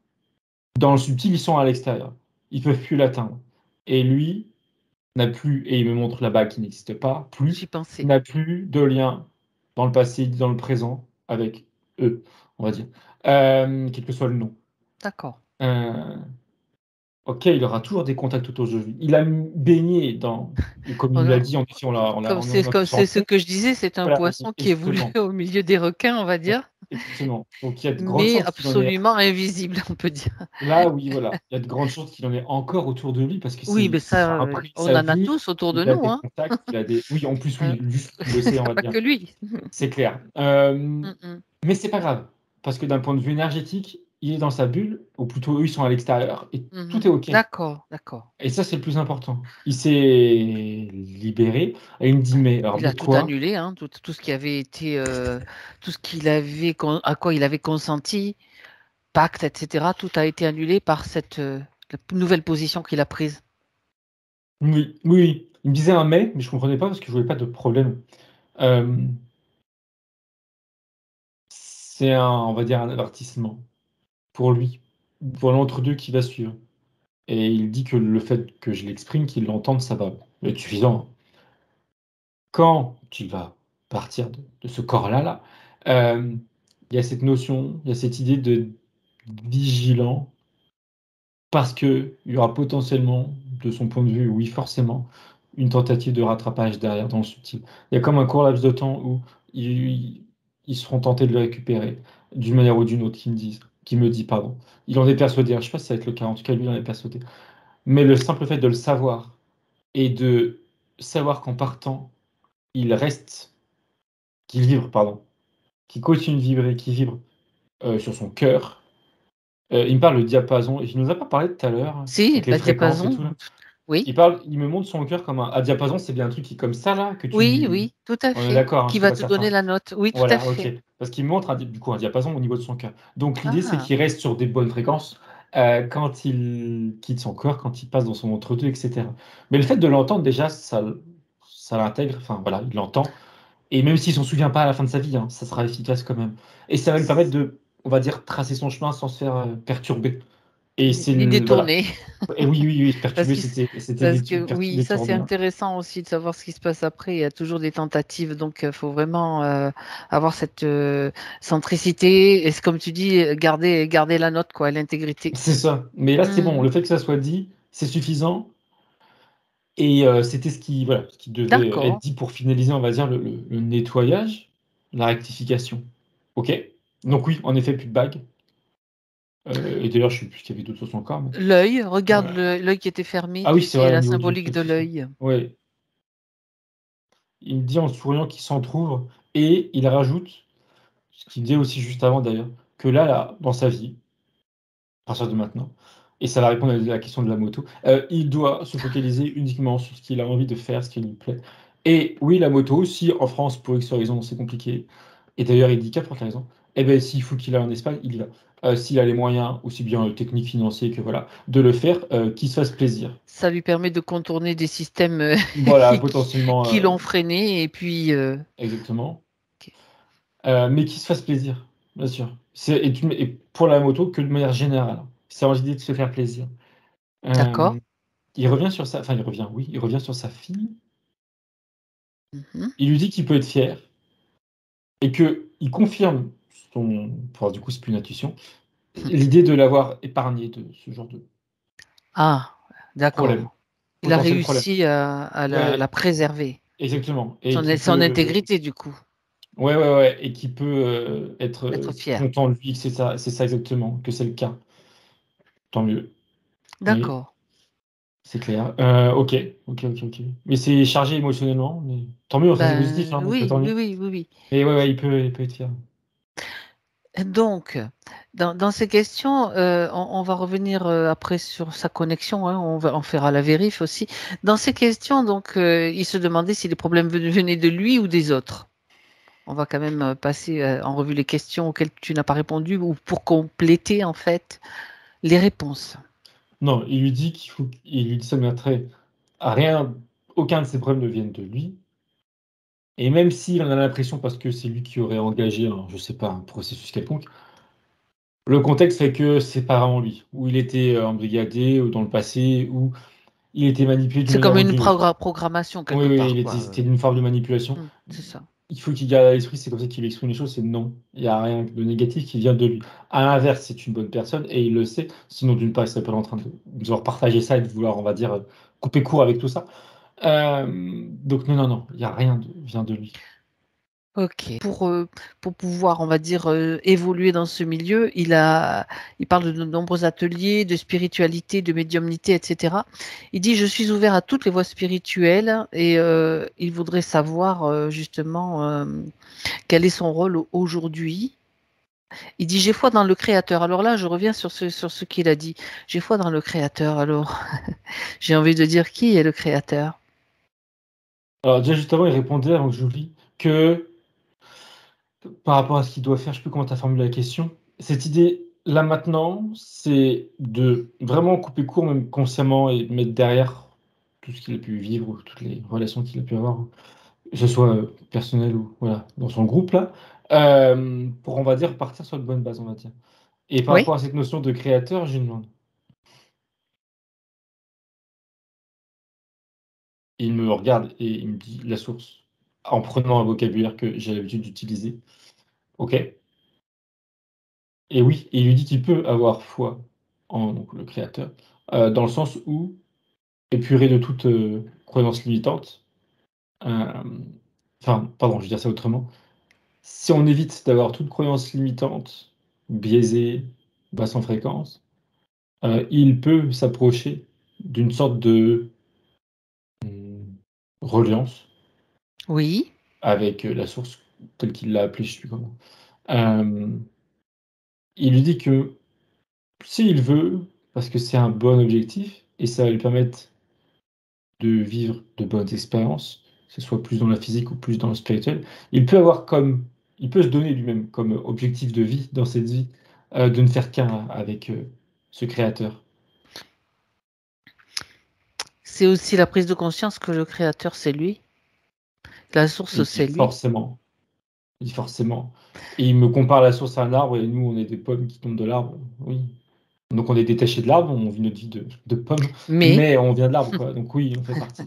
dans le subtil, ils sont à l'extérieur. Ils peuvent plus l'atteindre. Et lui n'a plus, et il me montre là-bas qu'il n'existe pas, J'y pensais. n'a plus de lien dans le passé, dans le présent, avec eux, on va dire. Quel que soit le nom. D'accord. Euh, ok, il aura toujours des contacts autour de lui. Il a baigné dans, comme il On l'a a- dit, en effet, on a comme tous c'est ce rentré. que je disais, c'est un Voilà, poisson qui évolue exactement. au milieu des requins, on va dire, Exactement. Donc il y a de grandes mais chances qu'il en ait. absolument invisible, on peut dire. Là, oui, voilà. Il y a de grandes chances qu'il en ait encore autour de lui parce que Oui, mais ça ça, a pris on sa en a vie. tous autour de Il a nous, des hein. contacts, il a des. Oui, en plus, Euh, oui, juste, il le sait, on va pas dire. que lui. C'est clair. Mm, mm. Mais c'est pas grave parce que d'un point de vue énergétique, il est dans sa bulle, ou plutôt eux, ils sont à l'extérieur et tout est Mhm. OK. D'accord, d'accord. Et ça, c'est le plus important. Il s'est libéré et il me dit, mais alors Il a tout dis-toi, annulé, hein, tout ce qui avait été, tout ce qu'il avait, à quoi il avait consenti, pacte, etc. Tout a été annulé par cette la nouvelle position qu'il a prise. oui, oui, oui. Il me disait un mais je comprenais pas parce que je voulais pas de problème. Euh, c'est on va dire, un avertissement pour lui, pour l'entre-deux qui va suivre. Et il dit que le fait que je l'exprime, qu'il l'entende, ça va être suffisant. Quand il va partir de ce corps-là, là, il y a cette notion, il y a cette idée de vigilant, parce qu'il y aura potentiellement, de son point de vue, oui, forcément, une tentative de rattrapage derrière dans le subtil. Il y a comme un court laps de temps où ils seront tentés de le récupérer d'une manière ou d'une autre, qui me dit, pardon. Il en est persuadé, hein, je ne sais pas si ça va être le cas, en tout cas, lui, il en est persuadé. Mais le simple fait de le savoir et de savoir qu'en partant, il reste, qu'il vibre, pardon, qu'il continue de vibrer, qu'il vibre sur son cœur, Il me parle le diapason. Il nous a pas parlé tout à l'heure, Si, avec les bah, fréquences et diapason, tout là? oui. Il me montre son cœur comme un diapason, c'est bien un truc qui est comme ça là que Oui, tu oui, tout à on est fait, d'accord, hein, je qui suis va pas te donner certain. la note. Oui, tout à Voilà, OK. fait. Parce qu'il me montre du coup un diapason au niveau de son cœur. Donc l'idée, c'est Ah! qu'il reste sur des bonnes fréquences, quand il quitte son corps, quand il passe dans son entre-deux et cetera. Mais le fait de l'entendre déjà, ça l'intègre, enfin voilà, il l'entend et même s'il s'en souvient pas à la fin de sa vie, hein, ça sera efficace quand même et ça va lui permettre de, on va dire, tracer son chemin sans se faire, perturber et c'est Ni le voilà détourner. et oui, oui, oui, Parce perturber, qu'il c'était parce que oui, ça c'est détourner, ouais. intéressant aussi de savoir ce qui se passe après. Il y a toujours des tentatives, donc faut vraiment avoir cette centricité et c'est comme tu dis, garder la note quoi, l'intégrité. C'est ça. Mais là, c'est bon, Mmh. le fait que ça soit dit, c'est suffisant et c'était voilà, ce qui devait être D'accord. dit pour finaliser, on va dire, le nettoyage, la rectification. OK. Donc oui, en effet, plus de bague, et d'ailleurs, je sais plus ce qu'il y avait d'autre sur son corps, mais L'œil, regarde heu l'œil qui était fermé, ah oui, tu c'est sais, vrai, au la niveau du symbolique de plexus, ouais. l'œil. Ouais. Il me dit en souriant qu'il s'entrouvre et il rajoute, ce qu'il disait aussi juste avant d'ailleurs, que là, dans sa vie, à partir de maintenant et ça va répondre à la question de la moto. Il doit se focaliser uniquement sur ce qu'il a envie de faire, ce qui lui plaît et oui, la moto, si en France, pour X raison, c'est compliqué et d'ailleurs il dit qu'importe la raison, et beh, s'il faut qu'il aille en Espagne, il y va. S'il a les moyens, aussi bien, techniques, financiers que voilà, de le faire, qu'il se fasse plaisir. Ça lui permet de contourner des systèmes Voilà, qui potentiellement, qui l'ont freiné et puis exactement, OK. mais qu'il se fasse plaisir, bien sûr. C'est et pour la moto que de manière générale. C'est dans l'idée de se faire plaisir. D'accord. Hem Il revient sur sa enfin il revient, oui, il revient sur sa fille. Mmh. Il lui dit qu'il peut être fier et qu'il confirme son enfin du coup c'est plus une intuition, l'idée de l'avoir épargné de ce genre de Ah, problème, d'accord. Il a potentiel problème. réussi à la Ouais, préserver. exactement et qui Son peut intégrité du coup, ouais, ouais, ouais et qui peut, être, être fier. content de lui, que c'est ça exactement, que c'est le cas. Tant mieux. Oui, D'accord. c'est clair. OK, OK, OK, OK. Mais c'est chargé émotionnellement, mais tant mieux, enfin c'est positif, Ben, hein, donc oui, tant oui, mieux. oui, oui, oui. Mais ouais, ouais, il peut être fier. Donc, dans ces questions, on va revenir, après sur sa connexion, hein, on fera la vérif aussi. Dans ces questions, donc, il se demandait si les problèmes venaient de lui ou des autres. On va quand même, passer, en revue les questions auxquelles tu n'as pas répondu ou pour compléter, en fait, les réponses. Non, il lui dit ça mettrait à rien, aucun de ses problèmes ne viennent de lui et même s'il en a l'impression parce que c'est lui qui aurait engagé un, je sais pas, un processus quelconque, le contexte fait que c'est pas vraiment lui. Ou il était, embrigadé ou dans le passé, ou il était manipulé d'une C'est comme manière ou une d'une autre. programmation Oui, quelque oui, part, quoi, c'était une forme de manipulation. c'est ça. Il faut qu'il garde à l'esprit, c'est comme ça qu'il exprime les choses, c'est non, il y a rien de négatif qui vient de lui. À l'inverse, c'est une bonne personne et il le sait, sinon d'une part, il serait pas en train de vouloir partager ça et de vouloir, on va dire, couper court avec tout ça. Donc non, non, non, il y a rien de vient de lui. OK. Pour pouvoir, on va dire, évoluer dans ce milieu, il parle de nombreux ateliers, de spiritualité, de médiumnité, et cetera. Il dit: «Je suis ouvert à toutes les voies spirituelles» et il voudrait savoir, justement, quel est son rôle aujourd'hui. Il dit: «J'ai foi dans le créateur». Alors là, je reviens sur ce qu'il a dit. «J'ai foi dans le créateur». Alors, j'ai envie de dire: qui est le créateur? Alors déjà, juste avant, il répondait, avant que j'oublie, que par rapport à ce qu'il doit faire, je sais plus comment tu as formulé la question. Cette idée, là, maintenant, c'est de vraiment couper court, même consciemment et de mettre derrière tout ce qu'il a pu vivre ou toutes les relations qu'il a pu avoir, que ce soit, personnelles ou voilà, dans son groupe là, pour, on va dire, partir sur de bonnes bases, on va dire. Et par Oui? rapport à cette notion de créateur, je lui demande. Il me regarde et il me dit la source, en prenant un vocabulaire que j'ai l'habitude d'utiliser. OK. Et oui, et il lui dit qu'il peut avoir foi en donc le créateur, dans le sens où épuré de toute, croyance limitante, hem, enfin, pardon, je vais dire ça autrement. Si on évite d'avoir toute croyance limitante, biaisée, basse en fréquence, il peut s'approcher d'une sorte de, mmh, reliance Oui? avec, la source telle qu'il l'a appelée, je sais plus comment. Hem, il lui dit que s'il veut, parce que c'est un bon objectif, et ça va lui permettre de vivre de bonnes expériences, que ce soit plus dans la physique ou plus dans le spirituel, il peut se donner lui-même comme objectif de vie dans cette vie, de ne faire qu'un avec ce créateur. C'est aussi la prise de conscience que le créateur, c'est lui. La source, Il dit c'est lui. forcément, il dit forcément. Et il me compare la source à un arbre, et nous, on est des pommes qui tombent de l'arbre. Oui. Donc on est détaché de l'arbre, on vit notre vie de pomme, Mais, mais on vient de l'arbre, quoi. Donc oui, on fait partie.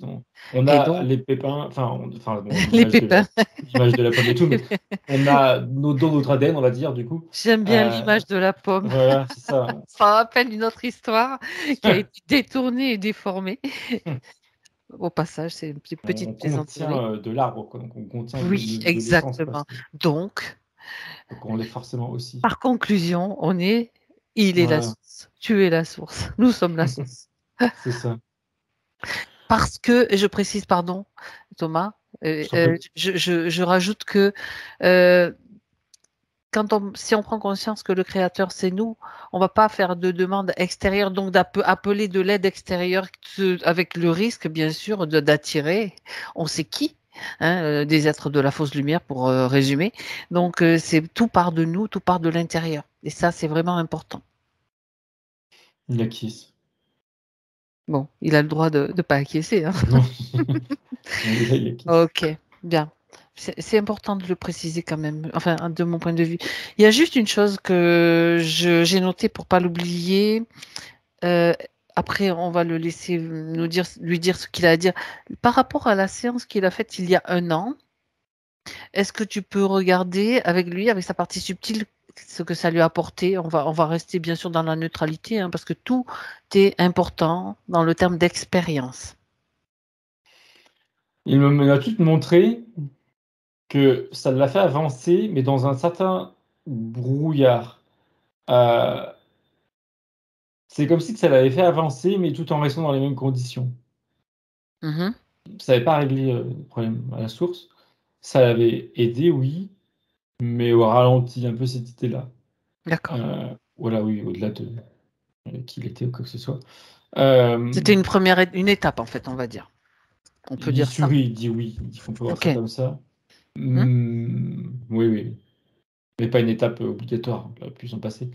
On et a donc, les pépins, bon, les pépins. l'image de la pomme et tout, mais on a dans notre ADN, on va dire, du coup. J'aime bien Euh, l'image de la pomme. voilà, c'est ça. Ça rappelle une autre histoire qui a été détournée et déformée. Au passage, c'est une petite On plaisanterie. contient de l'arbre, quoi. Donc on contient Oui, de l'essence, quoi. exactement. Donc, Donc on l'est forcément aussi. par conclusion, il est la Voilà, source. Tu es la source. Nous sommes la source. c'est ça. Parce que, et je précise, pardon, Thomas, Je t'en prie. je rajoute que si on prend conscience que le créateur, c'est nous, on va pas faire de demande extérieure, donc d'appeler de l'aide extérieure avec le risque, bien sûr, d'attirer, on sait qui, hein, des êtres de la fausse lumière, pour résumer. Donc, c'est tout part de nous, tout part de l'intérieur. Et ça, c'est vraiment important. Il acquise. Bon, il a le droit de ne pas acquiescer, hein. Non, il acquise. Ok, bien. C'est important de le préciser quand même, enfin, de mon point de vue. Il y a juste une chose que j'ai notée pour pas l'oublier. Euh, Après, on va le laisser lui dire ce qu'il a à dire. Par rapport à la séance qu'il a faite il y a un an, est-ce que tu peux regarder avec lui, avec sa partie subtile, ce que ça lui a apporté? On va rester bien sûr dans la neutralité, hein, parce que tout est important dans le terme d'expérience. Il me l'a tout montré que ça l'a fait avancer, mais dans un certain brouillard. Euh, c'est comme si que ça l'avait fait avancer, mais tout en restant dans les mêmes conditions. Mhm. Ça n'avait pas réglé le problème à la source. Ça l'avait aidé, oui, mais au ralenti un peu cette idée-là. D'accord. Voilà, oui, au-delà de qui il était ou quoi que ce soit. C'était une étape, en fait, on va dire. On peut Il dire ça. sourit, il dit oui, il faut voir Ok. ça comme ça. Hmm. Oui, oui, mais pas une étape obligatoire, il aurait pu s'en passer.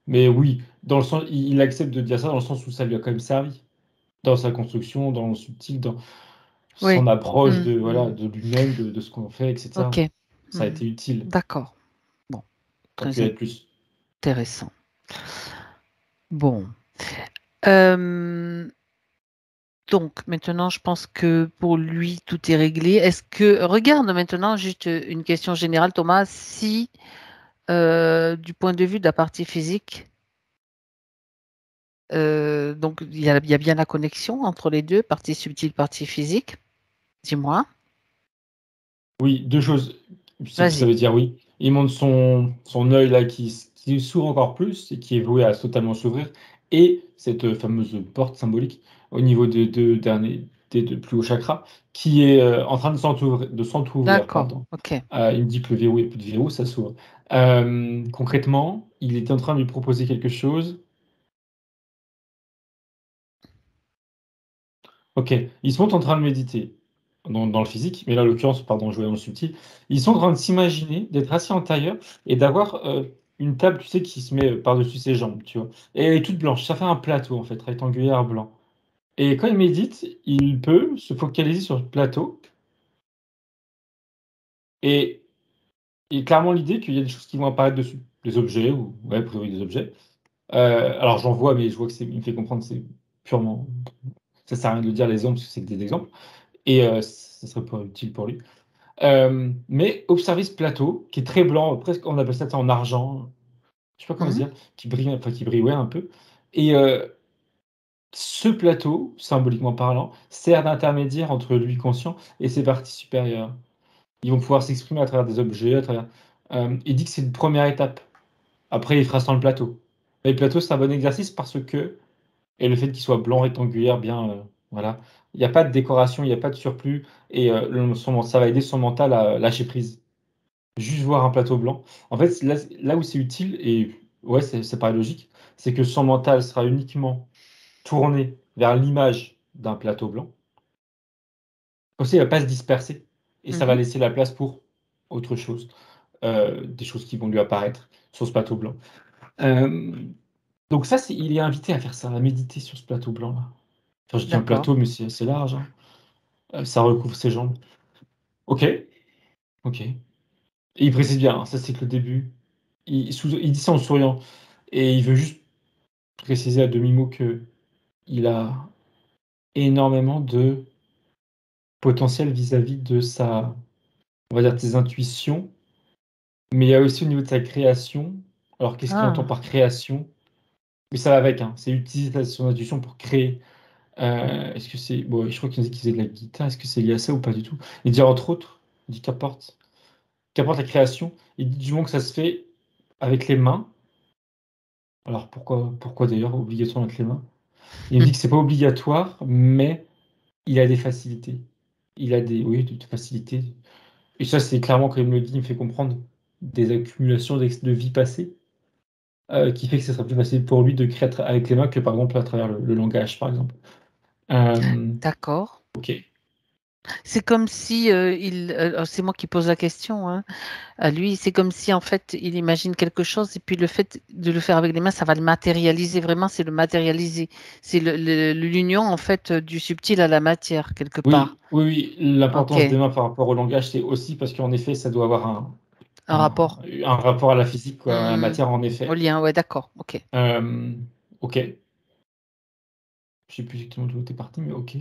Mais oui, dans le sens, il accepte de dire ça dans le sens où ça lui a quand même servi. Dans sa construction, dans le subtil, dans Oui. son approche Hmm, de, voilà, hmm. de lui-même, de ce qu'on fait, etc. Ok. Ça a Hmm. été utile. D'accord. Bon, Ça très peut être plus. intéressant. Bon. Euh, donc, maintenant, je pense que pour lui, tout est réglé. Est-ce que, regarde maintenant, juste une question générale, Thomas, si, du point de vue de la partie physique, donc il y a bien la connexion entre les deux, partie subtile, partie physique, dis-moi. Oui, deux choses. Ça Vas-y. veut dire oui. Il montre son œil là qui s'ouvre encore plus et qui est voué à totalement s'ouvrir. Et cette fameuse porte symbolique au niveau des deux plus hauts chakras qui est en train de s'entrouvrir, D'accord. pardon. Ok. Il me dit que le verrou, il n'y a plus de verrou, ça s'ouvre. Concrètement, il était en train de lui proposer quelque chose. Ok, ils sont en train de méditer dans le physique, mais là, en l'occurrence, pardon, je vais dans le subtil. Ils sont en train de s'imaginer d'être assis en tailleur et d'avoir une table, tu sais, qui se met par-dessus ses jambes, tu vois. Et elle est toute blanche. Ça fait un plateau, en fait, rectangulaire blanc. Et quand il médite, il peut se focaliser sur le plateau et, et clairement l'idée qu'il y a des choses qui vont apparaître dessus, des objets, ou ouais, a priori des objets. Alors j'en vois, mais je vois que il me fait comprendre que c'est purement. Ça sert à rien de le dire les exemples, parce que c'est que des exemples. Et ça serait pas utile pour lui. Mais observez ce plateau qui est très blanc, presque on appelle ça en argent, je sais pas comment Mhm. dire, qui brille, enfin qui brille ouais, un peu. Et ce plateau, symboliquement parlant, sert d'intermédiaire entre lui conscient et ses parties supérieures. Ils vont pouvoir s'exprimer à travers des objets, à travers. Il dit que c'est une première étape. Après, il fera sans le plateau. Mais le plateau, c'est un bon exercice parce que, et le fait qu'il soit blanc, rectangulaire, bien, voilà, il n'y a pas de décoration, il n'y a pas de surplus, et ça va aider son mental à lâcher prise. Juste voir un plateau blanc. En fait, là où c'est utile, et ouais, c'est pas logique, c'est que son mental sera uniquement tourné vers l'image d'un plateau blanc. Comme ça, il va pas se disperser et ça va Mmh. laisser la place pour autre chose, des choses qui vont lui apparaître sur ce plateau blanc. Donc ça, il est invité à faire ça, à méditer sur ce plateau blanc-là. Enfin, je dis un D'accord, plateau, mais c'est large, hein. Ça recouvre ses jambes. OK, OK. Et il précise bien, hein, ça c'est que le début. Il dit ça en souriant et il veut juste préciser à demi-mot qu'il a énormément de potentiel vis-à-vis de sa, on va dire, de ses intuitions, mais il y a aussi au niveau de sa création. Alors qu'est-ce qu'il entend ah, par création? Mais ça va avec, hein, c'est utiliser son intuition pour créer. Est-ce que c'est, bon, je crois qu'il nous dit qu'il faisait de la guitare, est-ce que c'est lié à ça ou pas du tout? Il dit entre autres, il dit qu'apporte la création, il dit du moment que ça se fait avec les mains. Alors pourquoi d'ailleurs obligatoire avec les mains? Il me dit que c'est pas obligatoire, mais il a des facilités. Il a oui, des facilités. Et ça, c'est clairement, quand il me le dit, il me fait comprendre des accumulations de vie passée, qui fait que ce sera plus facile pour lui de créer avec les mains que par exemple à travers le langage, par exemple. Euh, d'accord. ok. C'est comme si, c'est moi qui pose la question, hein, à lui, c'est comme si, en fait, il imagine quelque chose et puis le fait de le faire avec les mains, ça va le matérialiser, vraiment, c'est le matérialiser. C'est l'union, en fait, du subtil à la matière, quelque part. Oui, oui, oui. OK, L'importance des mains par rapport au langage, c'est aussi parce qu'en effet, ça doit avoir un rapport. un rapport à la physique, quoi, à la Hmm, matière, en au effet. lien, ouais, d'accord, OK. Euh, ok. Je sais plus exactement d'où t'es parti, mais ok.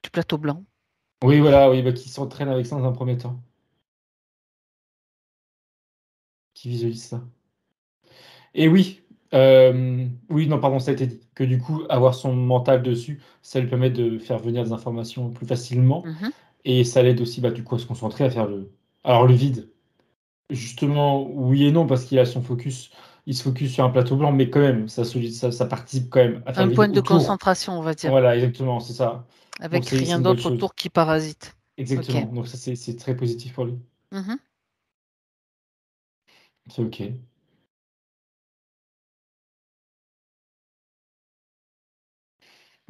Du plateau blanc. Oui, voilà, oui, bah, qui s'entraîne avec ça dans un premier temps, qui visualise ça. Et oui, oui, non, pardon, ça a été dit, que du coup, avoir son mental dessus, ça lui permet de faire venir des informations plus facilement, Mhm. et ça l'aide aussi, bah, du coup, à se concentrer, à faire Alors, le vide, justement, oui et non, parce qu'il a son focus, il se focus sur un plateau blanc, mais quand même, ça participe quand même à faire Un le vide point de autour. concentration, on va dire, Voilà, exactement, c'est ça. Donc, avec c'est rien une bonne d'autre chose. autour qui parasite. OK. Exactement. Donc, ça, c'est très positif pour lui. Mhm. C'est ok.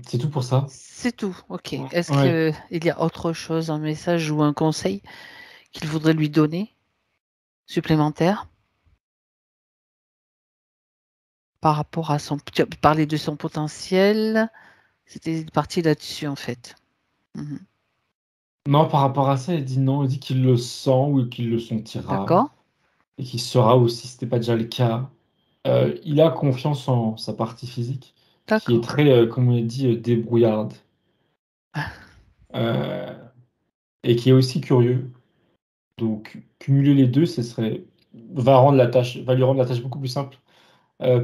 C'est tout pour ça. C'est tout. OK. Est-ce Ouais. qu'il y a autre chose, un message ou un conseil qu'il voudrait lui donner, supplémentaire, par rapport à son... Tu as parlé de son potentiel. C'était parti là-dessus, en fait. Mhm. Non, par rapport à ça, il dit non, il dit qu'il le sent ou qu'il le sentira D'accord? et qu'il saura aussi, si ce n'était pas déjà le cas. Il a confiance en sa partie physique, qui est D'accord. très, comme on a dit, débrouillarde, euh, et qui est aussi curieux. Donc, cumuler les deux, va lui rendre la tâche beaucoup plus simple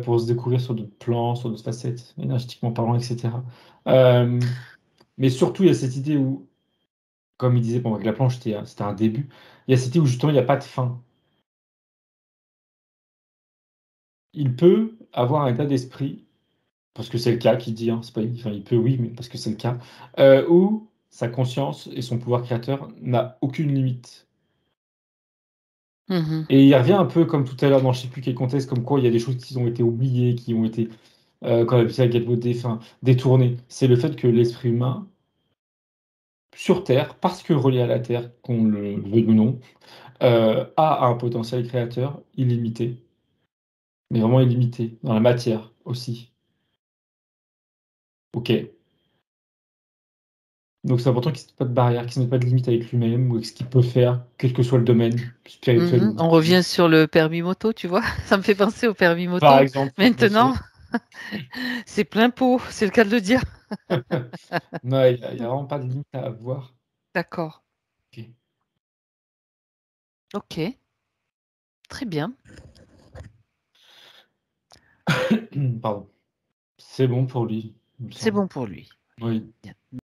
pour se découvrir sur d'autres plans, sur d'autres facettes, énergétiquement parlant, etc. Euh, mais surtout, il y a cette idée où, comme il disait pendant que la planche, c'était un début, il y a cette idée où justement, il n'y a pas de fin. Il peut avoir un état d'esprit, parce que c'est le cas qu'il dit, hein, c'est pas, enfin, il peut, oui, mais parce que c'est le cas, où sa conscience et son pouvoir créateur n'a aucune limite. Mhm. Et il revient un peu comme tout à l'heure dans je sais plus quel contexte, comme quoi il y a des choses qui ont été oubliées, qui ont été, quand on appelle ça galvaudées, enfin, détournées. C'est le fait que l'esprit humain, sur Terre, parce que relié à la Terre, qu'on le veuille ou non, a un potentiel créateur illimité, mais vraiment illimité, dans la matière aussi. Ok. Donc c'est important qu'il ne se mette pas de barrière, qu'il ne se mette pas de limite avec lui-même ou avec ce qu'il peut faire, quel que soit le domaine, spirituel ou Mhm. On autre. revient sur le permis moto, tu vois. Ça me fait penser au permis Par moto. exemple, bien Maintenant, sûr. c'est plein pot, c'est le cas de le dire. Non, il y a vraiment pas de limite à avoir. D'accord. Ok. OK. Très bien. Pardon. C'est bon pour lui, il me C'est semble. bon pour lui. Oui.